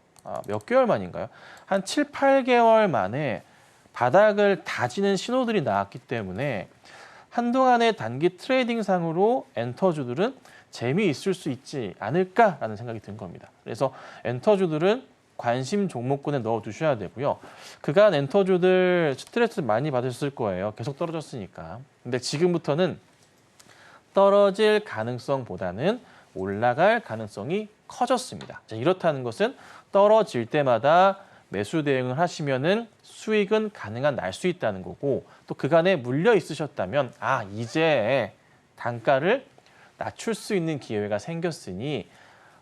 몇 개월 만인가요? 한 7, 8개월 만에 바닥을 다지는 신호들이 나왔기 때문에 한동안의 단기 트레이딩상으로 엔터주들은 재미있을 수 있지 않을까라는 생각이 든 겁니다. 그래서 엔터주들은 관심 종목군에 넣어두셔야 되고요. 그간 엔터주들 스트레스 많이 받으셨을 거예요. 계속 떨어졌으니까. 근데 지금부터는 떨어질 가능성보다는 올라갈 가능성이 커졌습니다. 자, 이렇다는 것은 떨어질 때마다 매수 대응을 하시면은 수익은 가능한 날 수 있다는 거고 또 그간에 물려 있으셨다면 이제 단가를 낮출 수 있는 기회가 생겼으니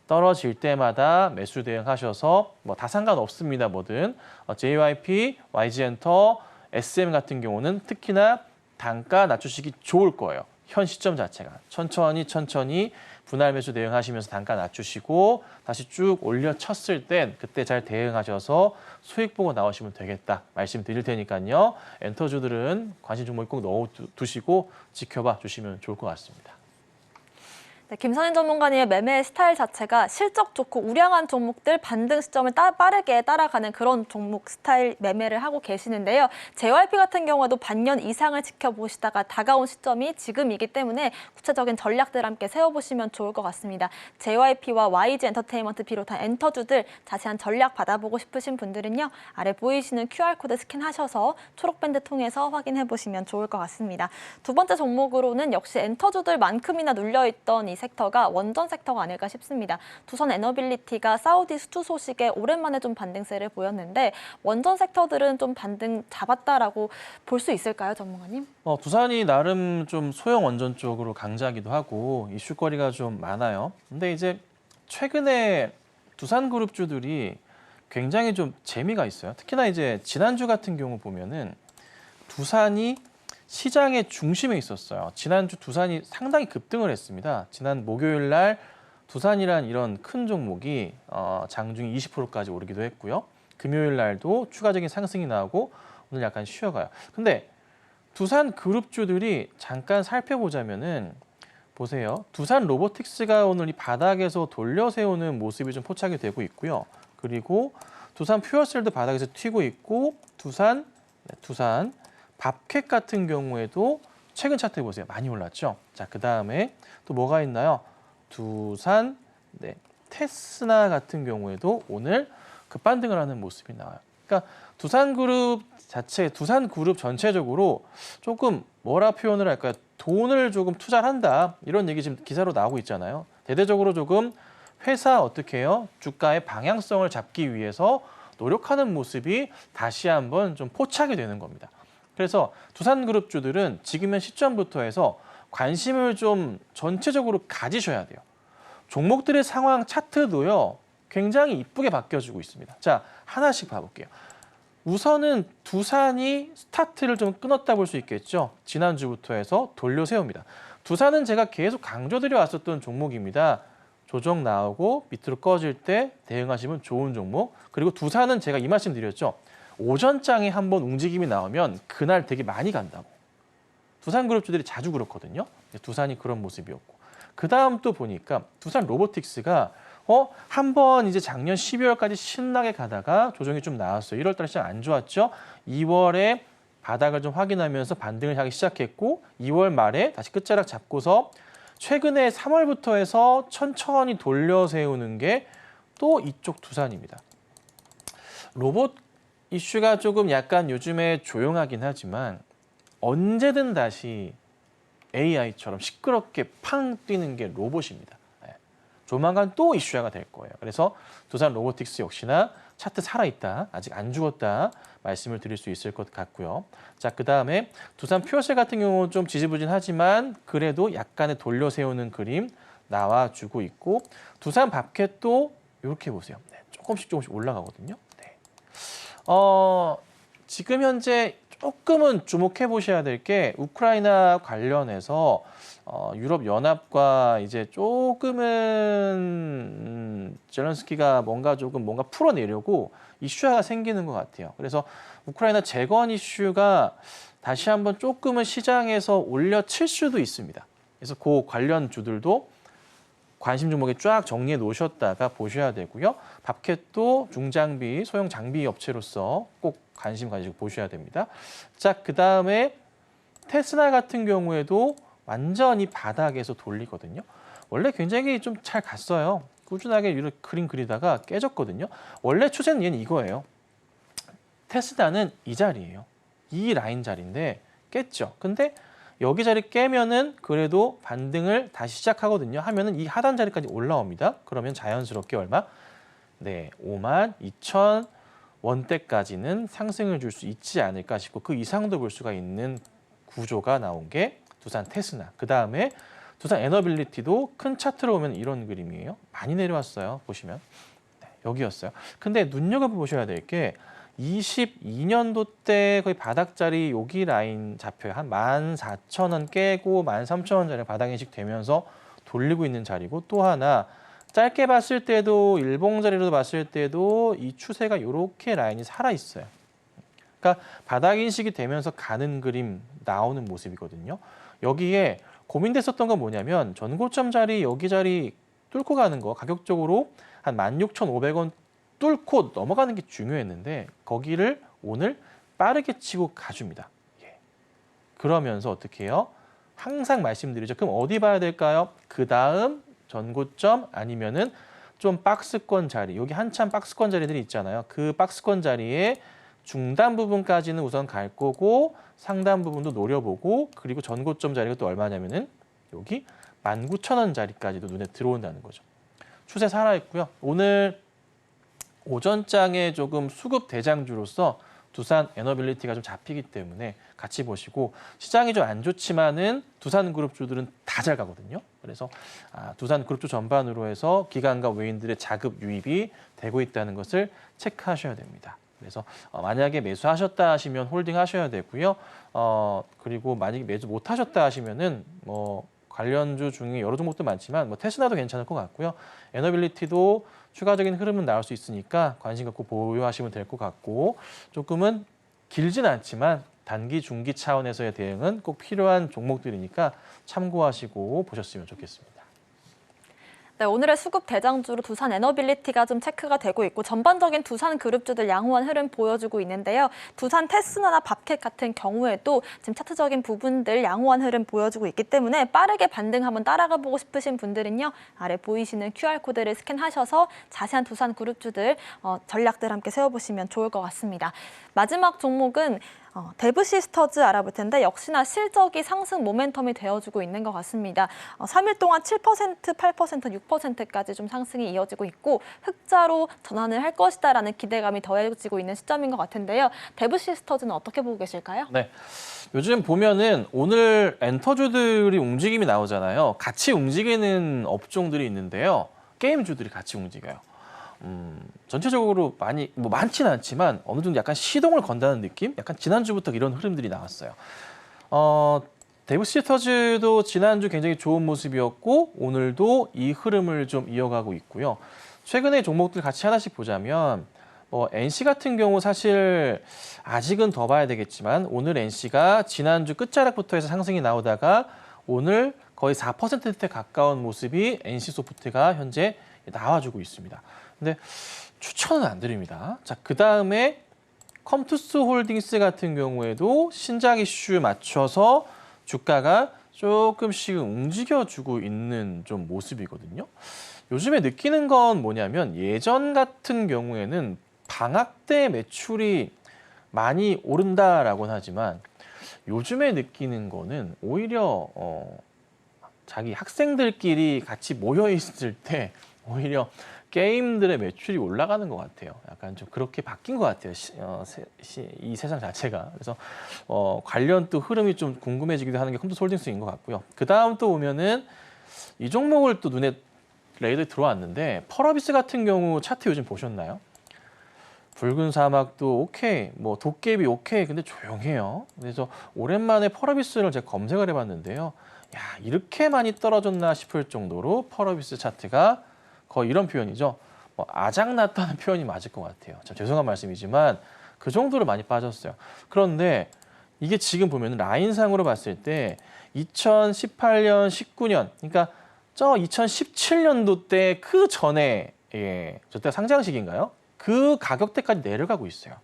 떨어질 때마다 매수 대응하셔서 뭐 다 상관없습니다. 뭐든 JYP, YG엔터, SM 같은 경우는 특히나 단가 낮추시기 좋을 거예요. 현 시점 자체가 천천히 분할 매수 대응하시면서 단가 낮추시고 다시 쭉 올려쳤을 땐 그때 잘 대응하셔서 수익 보고 나오시면 되겠다 말씀드릴 테니까요. 엔터주들은 관심 종목에 꼭 넣어두시고 지켜봐 주시면 좋을 것 같습니다. 김선인 전문가님의 매매 스타일 자체가 실적 좋고 우량한 종목들 반등 시점을 빠르게 따라가는 그런 종목 스타일 매매를 하고 계시는데요. JYP 같은 경우에도 반년 이상을 지켜보시다가 다가온 시점이 지금이기 때문에 구체적인 전략들 함께 세워보시면 좋을 것 같습니다. JYP와 YG 엔터테인먼트 비롯한 엔터주들 자세한 전략 받아보고 싶으신 분들은요. 아래 보이시는 QR코드 스캔하셔서 초록밴드 통해서 확인해보시면 좋을 것 같습니다. 두 번째 종목으로는 역시 엔터주들만큼이나 눌려있던 이 섹터가 원전 섹터가 아닐까 싶습니다. 두산 에너빌리티가 사우디 수주 소식에 오랜만에 좀 반등세를 보였는데 원전 섹터들은 좀 반등 잡았다라고 볼 수 있을까요, 전문가님? 두산이 나름 좀 소형 원전 쪽으로 강자기도 하고 이슈거리가 좀 많아요. 근데 이제 최근에 두산그룹주들이 굉장히 좀 재미가 있어요. 특히나 이제 지난주 같은 경우 보면은 두산이 시장의 중심에 있었어요. 지난주 두산이 상당히 급등을 했습니다. 지난 목요일 날 두산이란 이런 큰 종목이 장중에 20%까지 오르기도 했고요. 금요일 날도 추가적인 상승이 나오고 오늘 약간 쉬어가요. 근데 두산 그룹주들이 잠깐 살펴보자면은 보세요. 두산 로보틱스가 오늘 이 바닥에서 돌려 세우는 모습이 좀 포착이 되고 있고요. 그리고 두산 퓨어셀도 바닥에서 튀고 있고 두산 밥캣 같은 경우에도 최근 차트 보세요. 많이 올랐죠. 자, 그다음에 또 뭐가 있나요? 두산 테스나 같은 경우에도 오늘 급반등을 하는 모습이 나와요. 그러니까 두산그룹 전체적으로 조금 뭐라 표현을 할까요? 돈을 조금 투자를 한다. 이런 얘기 지금 기사로 나오고 있잖아요. 대대적으로 조금 회사 어떻게 해요? 주가의 방향성을 잡기 위해서 노력하는 모습이 다시 한번 좀 포착이 되는 겁니다. 그래서 두산그룹주들은 지금의 시점부터 해서 관심을 좀 전체적으로 가지셔야 돼요. 종목들의 상황 차트도요. 굉장히 이쁘게 바뀌어지고 있습니다. 자, 하나씩 봐볼게요. 우선은 두산이 스타트를 좀 끊었다 볼 수 있겠죠. 지난주부터 해서 돌려 세웁니다. 두산은 제가 계속 강조드려 왔었던 종목입니다. 조정 나오고 밑으로 꺼질 때 대응하시면 좋은 종목. 그리고 두산은 제가 이 말씀 드렸죠. 오전장에 한번 움직임이 나오면 그날 되게 많이 간다고. 두산그룹주들이 자주 그렇거든요. 두산이 그런 모습이었고. 그 다음 또 보니까 두산 로보틱스가 한번 이제 작년 12월까지 신나게 가다가 조정이 좀 나왔어요. 1월 달에 시장 안 좋았죠. 2월에 바닥을 좀 확인하면서 반등을 하기 시작했고 2월 말에 다시 끝자락 잡고서 최근에 3월부터 해서 천천히 돌려 세우는 게 또 이쪽 두산입니다. 로봇 이슈가 조금 약간 요즘에 조용하긴 하지만 언제든 다시 AI처럼 시끄럽게 팡 뛰는 게 로봇입니다. 조만간 또 이슈화가 될 거예요. 그래서 두산 로보틱스 역시나 차트 살아있다, 아직 안 죽었다 말씀을 드릴 수 있을 것 같고요. 자, 그다음에 두산 퓨어셀 같은 경우는 좀 지지부진하지만 그래도 약간의 돌려 세우는 그림 나와주고 있고 두산 밥캣도 이렇게 보세요. 네, 조금씩 올라가거든요. 네. 지금 현재 조금은 주목해 보셔야 될 게 우크라이나 관련해서 유럽 연합과 이제 조금은 젤렌스키가 뭔가 풀어내려고 이슈가 생기는 것 같아요. 그래서 우크라이나 재건 이슈가 다시 한번 조금은 시장에서 올려칠 수도 있습니다. 그래서 그 관련 주들도 관심 종목에 쫙 정리해 놓으셨다가 보셔야 되고요. 밥캣도 중장비, 소형 장비 업체로서 꼭 관심 가지고 보셔야 됩니다. 자, 그다음에 테스나 같은 경우에도 완전히 바닥에서 돌리거든요. 원래 굉장히 좀 잘 갔어요. 꾸준하게 이렇게 그림 그리다가 깨졌거든요. 원래 추세는 얘는 이거예요. 테스나는 이 자리예요. 이 라인 자리인데 깼죠. 근데 여기 자리 깨면은 그래도 반등을 다시 시작하거든요. 하면은 이 하단 자리까지 올라옵니다. 그러면 자연스럽게 얼마? 네, 52,000원대까지는 상승을 줄 수 있지 않을까 싶고 그 이상도 볼 수가 있는 구조가 나온 게 두산 테스나. 그다음에 두산 에너빌리티도 큰 차트로 보면 이런 그림이에요. 많이 내려왔어요. 보시면. 네, 여기였어요. 근데 눈여겨보셔야 될 게 22년도 때 거의 바닥자리 여기 라인 잡혀요. 한 14,000원 깨고 13,000원짜리 바닥 인식 되면서 돌리고 있는 자리고 또 하나 짧게 봤을 때도 일봉자리로 봤을 때도 이 추세가 이렇게 라인이 살아있어요. 그러니까 바닥 인식이 되면서 가는 그림 나오는 모습이거든요. 여기에 고민됐었던 건 뭐냐면 전고점 자리 여기 자리 뚫고 가는 거 가격적으로 한 16,500원 뚫고 넘어가는 게 중요했는데 거기를 오늘 빠르게 치고 가줍니다. 예. 그러면서 어떻게 해요? 항상 말씀드리죠. 그럼 어디 봐야 될까요? 그 다음 전고점 아니면은 좀 박스권 자리. 여기 한참 박스권 자리들이 있잖아요. 그 박스권 자리에 중단 부분까지는 우선 갈 거고 상단 부분도 노려보고 그리고 전고점 자리가 또 얼마냐면은 여기 19,000원짜리까지도 눈에 들어온다는 거죠. 추세 살아있고요. 오늘 오전장에 조금 수급 대장주로서 두산 에너빌리티가 좀 잡히기 때문에 같이 보시고 시장이 좀 안 좋지만은 두산그룹주들은 다 잘 가거든요. 그래서 두산그룹주 전반으로 해서 기관과 외인들의 자금 유입이 되고 있다는 것을 체크하셔야 됩니다. 그래서 만약에 매수하셨다 하시면 홀딩 하셔야 되고요. 그리고 만약에 매수 못 하셨다 하시면은 뭐 관련주 중에 여러 종목도 많지만 뭐 테스라도 괜찮을 것 같고요. 에너빌리티도 추가적인 흐름은 나올 수 있으니까 관심 갖고 보유하시면 될 것 같고 조금은 길진 않지만 단기, 중기 차원에서의 대응은 꼭 필요한 종목들이니까 참고하시고 보셨으면 좋겠습니다. 네, 오늘의 수급 대장주로 두산 에너빌리티가 좀 체크가 되고 있고 전반적인 두산 그룹주들 양호한 흐름 보여주고 있는데요. 두산 테스나나 밥캣 같은 경우에도 지금 차트적인 부분들 양호한 흐름 보여주고 있기 때문에 빠르게 반등 한번 따라가 보고 싶으신 분들은요. 아래 보이시는 QR코드를 스캔하셔서 자세한 두산 그룹주들 전략들 함께 세워보시면 좋을 것 같습니다. 마지막 종목은 데브시스터즈 알아볼 텐데 역시나 실적이 상승 모멘텀이 되어주고 있는 것 같습니다. 3일 동안 7%, 8%, 6%까지 좀 상승이 이어지고 있고 흑자로 전환을 할 것이다라는 기대감이 더해지고 있는 시점인 것 같은데요. 데브시스터즈는 어떻게 보고 계실까요? 네, 요즘 보면은 오늘 엔터주들이 움직임이 나오잖아요. 같이 움직이는 업종들이 있는데요. 게임주들이 같이 움직여요. 전체적으로 많지는 않지만 어느 정도 약간 시동을 건다는 느낌? 약간 지난주부터 이런 흐름들이 나왔어요. 데브시스터즈도 지난주 굉장히 좋은 모습이었고 오늘도 이 흐름을 좀 이어가고 있고요. 최근에 종목들 같이 하나씩 보자면 NC 같은 경우 사실 아직은 더 봐야 되겠지만 오늘 NC가 지난주 끝자락부터 해서 상승이 나오다가 오늘 거의 4%대 가까운 모습이 NC소프트가 현재 나와주고 있습니다. 근데 추천은 안 드립니다. 자, 그 다음에 컴투스 홀딩스 같은 경우에도 신작 이슈 맞춰서 주가가 조금씩 움직여주고 있는 좀 모습이거든요. 요즘에 느끼는 건 뭐냐면 예전 같은 경우에는 방학 때 매출이 많이 오른다라고는 하지만 요즘에 느끼는 거는 오히려 자기 학생들끼리 같이 모여 있을 때 오히려 게임들의 매출이 올라가는 것 같아요. 약간 좀 그렇게 바뀐 것 같아요. 이 세상 자체가. 그래서 관련 또 흐름이 좀 궁금해지기도 하는 게 컴투스 홀딩스인 것 같고요. 그 다음 또 보면은 이 종목을 또 눈에 레이더에 들어왔는데 펄어비스 같은 경우 차트 요즘 보셨나요? 붉은 사막도 오케이, 뭐 도깨비 오케이, 근데 조용해요. 그래서 오랜만에 펄어비스를 제가 검색을 해봤는데요. 야, 이렇게 많이 떨어졌나 싶을 정도로 펄어비스 차트가 거의 이런 표현이죠. 아작났다는 표현이 맞을 것 같아요. 참 죄송한 말씀이지만 그 정도로 많이 빠졌어요. 그런데 이게 지금 보면 라인상으로 봤을 때 2018년, 19년, 그러니까 저 2017년도 때 그 전에 저때가 상장식인가요? 그 가격대까지 내려가고 있어요.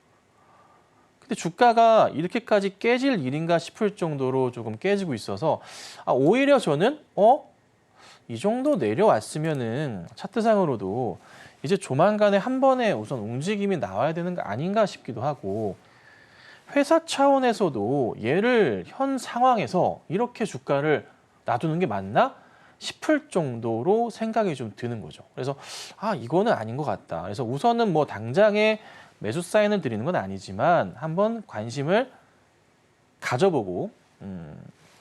근데 주가가 이렇게까지 깨질 일인가 싶을 정도로 조금 깨지고 있어서 오히려 저는 이 정도 내려왔으면은 차트상으로도 이제 조만간에 한 번에 우선 움직임이 나와야 되는 거 아닌가 싶기도 하고 회사 차원에서도 얘를 현 상황에서 이렇게 주가를 놔두는 게 맞나 싶을 정도로 생각이 좀 드는 거죠. 그래서 이거는 아닌 것 같다. 그래서 우선은 뭐 당장에 매수 사인을 드리는 건 아니지만 한번 관심을 가져보고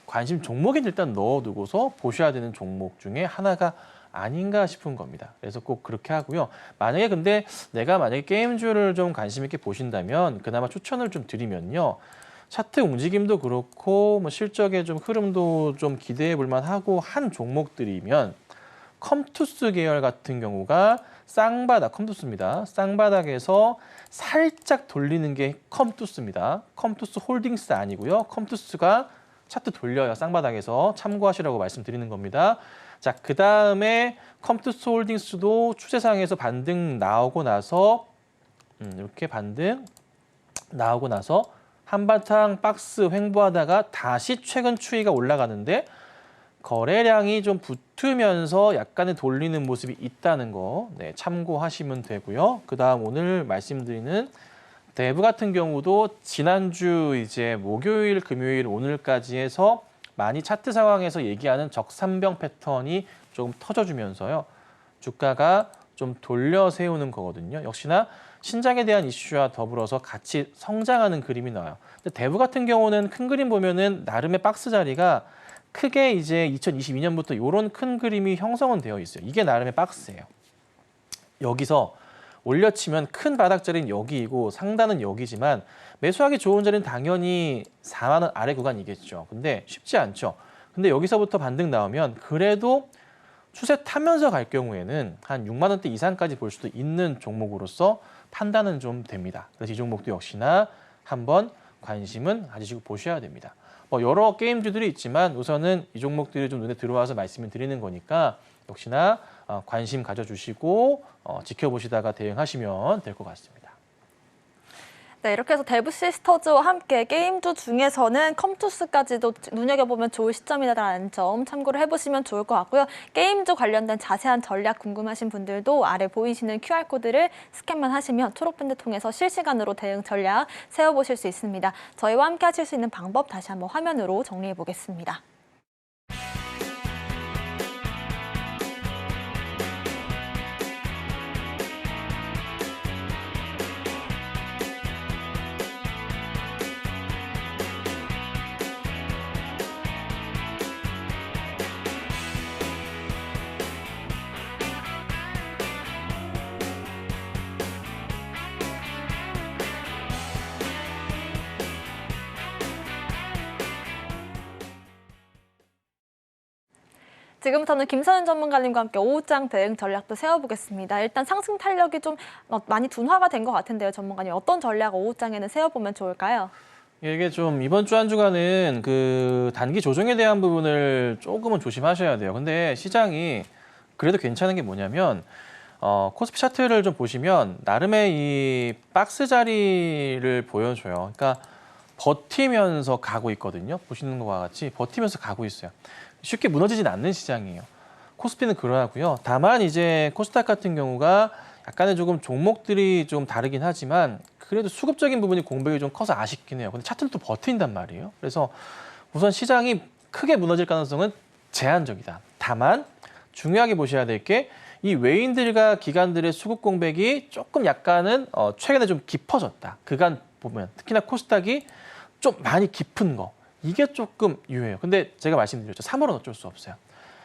관심 종목에 일단 넣어두고서 보셔야 되는 종목 중에 하나가 아닌가 싶은 겁니다. 그래서 꼭 그렇게 하고요. 근데 내가 만약에 게임주를 좀 관심 있게 보신다면 그나마 추천을 좀 드리면요. 차트 움직임도 그렇고 뭐 실적의 좀 흐름도 좀 기대해 볼 만하고 한 종목들이면 컴투스 계열 같은 경우가 컴투스입니다. 쌍바닥에서 살짝 돌리는 게 컴투스입니다. 컴투스 홀딩스 아니고요. 컴투스가 차트 돌려요. 쌍바닥에서 참고하시라고 말씀드리는 겁니다. 자, 그 다음에 컴투스 홀딩스도 추세상에서 반등 나오고 나서 이렇게 반등 나오고 나서 한바탕 박스 횡보하다가 다시 최근 추이가 올라가는데 거래량이 좀 붙으면서 약간의 돌리는 모습이 있다는 거 참고하시면 되고요. 그 다음 오늘 말씀드리는 데브 같은 경우도 지난주 이제 목요일, 금요일, 오늘까지 해서 많이 차트 상황에서 얘기하는 적산병 패턴이 조금 터져주면서요. 주가가 좀 돌려 세우는 거거든요. 역시나 신장에 대한 이슈와 더불어서 같이 성장하는 그림이 나와요. 근데 대부 같은 경우는 큰 그림 보면은 나름의 박스 자리가 크게 이제 2022년부터 이런 큰 그림이 형성은 되어 있어요. 이게 나름의 박스예요. 여기서 올려치면 큰 바닥 자리는 여기이고 상단은 여기지만 매수하기 좋은 자리는 당연히 4만 원 아래 구간이겠죠. 근데 쉽지 않죠. 근데 여기서부터 반등 나오면 그래도 추세 타면서 갈 경우에는 한 6만 원대 이상까지 볼 수도 있는 종목으로서 판단은 좀 됩니다. 그래서 이 종목도 역시나 한번 관심은 가지시고 보셔야 됩니다. 여러 게임주들이 있지만 우선은 이 종목들이 좀 눈에 들어와서 말씀을 드리는 거니까 역시나 관심 가져주시고 지켜보시다가 대응하시면 될 것 같습니다. 네, 이렇게 해서 대부 시스터즈와 함께 게임주 중에서는 컴투스까지도 눈여겨보면 좋을 시점이다라는 점 참고를 해보시면 좋을 것 같고요. 게임주 관련된 자세한 전략 궁금하신 분들도 아래 보이시는 QR코드를 스캔만 하시면 초록밴드 통해서 실시간으로 대응 전략 세워보실 수 있습니다. 저희와 함께 하실 수 있는 방법 다시 한번 화면으로 정리해 보겠습니다. 지금부터는 김선은 전문가님과 함께 오후장 대응 전략도 세워보겠습니다. 일단 상승 탄력이 좀 많이 둔화가 된 것 같은데요, 전문가님. 어떤 전략 오후장에는 세워보면 좋을까요? 이게 좀 이번 주 한 주간은 그 단기 조정에 대한 부분을 조금은 조심하셔야 돼요. 근데 시장이 그래도 괜찮은 게 뭐냐면 코스피 차트를 좀 보시면 나름의 이 박스 자리를 보여줘요. 그러니까 버티면서 가고 있거든요. 보시는 것과 같이 버티면서 가고 있어요. 쉽게 무너지진 않는 시장이에요. 코스피는 그러하고요. 다만 이제 코스닥 같은 경우가 약간의 조금 종목들이 좀 다르긴 하지만 그래도 수급적인 부분이 공백이 좀 커서 아쉽긴 해요. 근데 차트는 또 버틴단 말이에요. 그래서 우선 시장이 크게 무너질 가능성은 제한적이다. 다만 중요하게 보셔야 될 게 이 외인들과 기관들의 수급 공백이 조금 약간은 최근에 좀 깊어졌다. 그간 보면 특히나 코스닥이 좀 많이 깊은 거. 이게 조금 유효해요. 근데 제가 말씀드렸죠. 3월은 어쩔 수 없어요.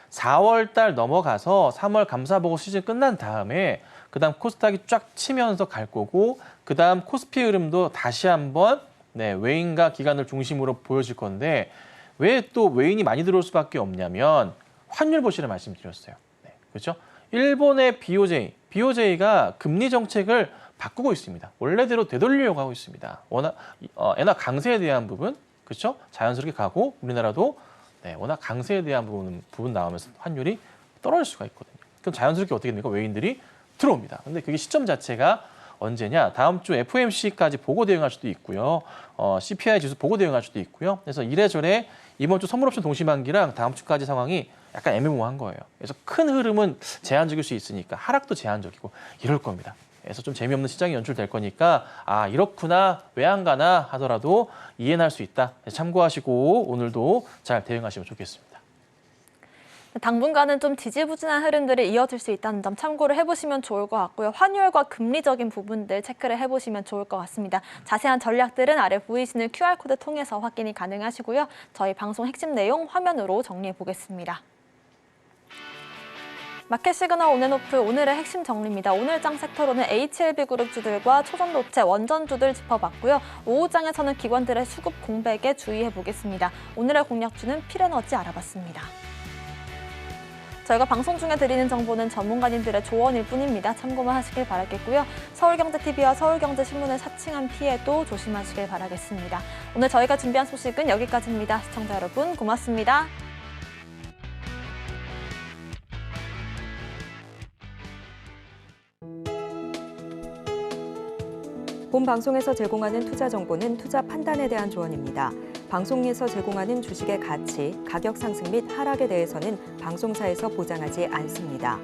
4월 달 넘어가서 3월 감사보고 시즌 끝난 다음에 그다음 코스닥이 쫙 치면서 갈 거고 그다음 코스피 흐름도 다시 한번 외인과 기관을 중심으로 보여질 건데 왜 또 외인이 많이 들어올 수밖에 없냐면 환율 보시라 말씀드렸어요. 그렇죠? 일본의 BOJ가 금리 정책을 바꾸고 있습니다. 원래대로 되돌리려고 하고 있습니다. 워낙 엔화 강세에 대한 부분, 그렇죠? 자연스럽게 가고 우리나라도 워낙 강세에 대한 부분 나오면서 환율이 떨어질 수가 있거든요. 그럼 자연스럽게 어떻게 됩니까? 외인들이 들어옵니다. 근데 그게 시점 자체가 언제냐? 다음 주 FOMC까지 보고 대응할 수도 있고요. CPI 지수 보고 대응할 수도 있고요. 그래서 이래저래 이번 주 선물옵션 동시만기랑 다음 주까지 상황이 약간 애매모호한 거예요. 그래서 큰 흐름은 제한적일 수 있으니까 하락도 제한적이고 이럴 겁니다. 그래서 좀 재미없는 시장이 연출될 거니까 이렇구나, 왜 안 가나 하더라도 이해는 할 수 있다. 참고하시고 오늘도 잘 대응하시면 좋겠습니다. 당분간은 좀 지지부진한 흐름들이 이어질 수 있다는 점 참고를 해보시면 좋을 것 같고요. 환율과 금리적인 부분들 체크를 해보시면 좋을 것 같습니다. 자세한 전략들은 아래 보이시는 QR코드 통해서 확인이 가능하시고요. 저희 방송 핵심 내용 화면으로 정리해 보겠습니다. 마켓 시그널 온앤오프 오늘의 핵심 정리입니다. 오늘장 섹터로는 HLB그룹주들과 초전도체, 원전주들 짚어봤고요. 오후장에서는 기관들의 수급 공백에 주의해 보겠습니다. 오늘의 공략주는 필에너지 알아봤습니다. 저희가 방송 중에 드리는 정보는 전문가님들의 조언일 뿐입니다. 참고만 하시길 바라겠고요. 서울경제TV와 서울경제신문을 사칭한 피해도 조심하시길 바라겠습니다. 오늘 저희가 준비한 소식은 여기까지입니다. 시청자 여러분 고맙습니다. 본 방송에서 제공하는 투자 정보는 투자 판단에 대한 조언입니다. 방송에서 제공하는 주식의 가치, 가격 상승 및 하락에 대해서는 방송사에서 보장하지 않습니다.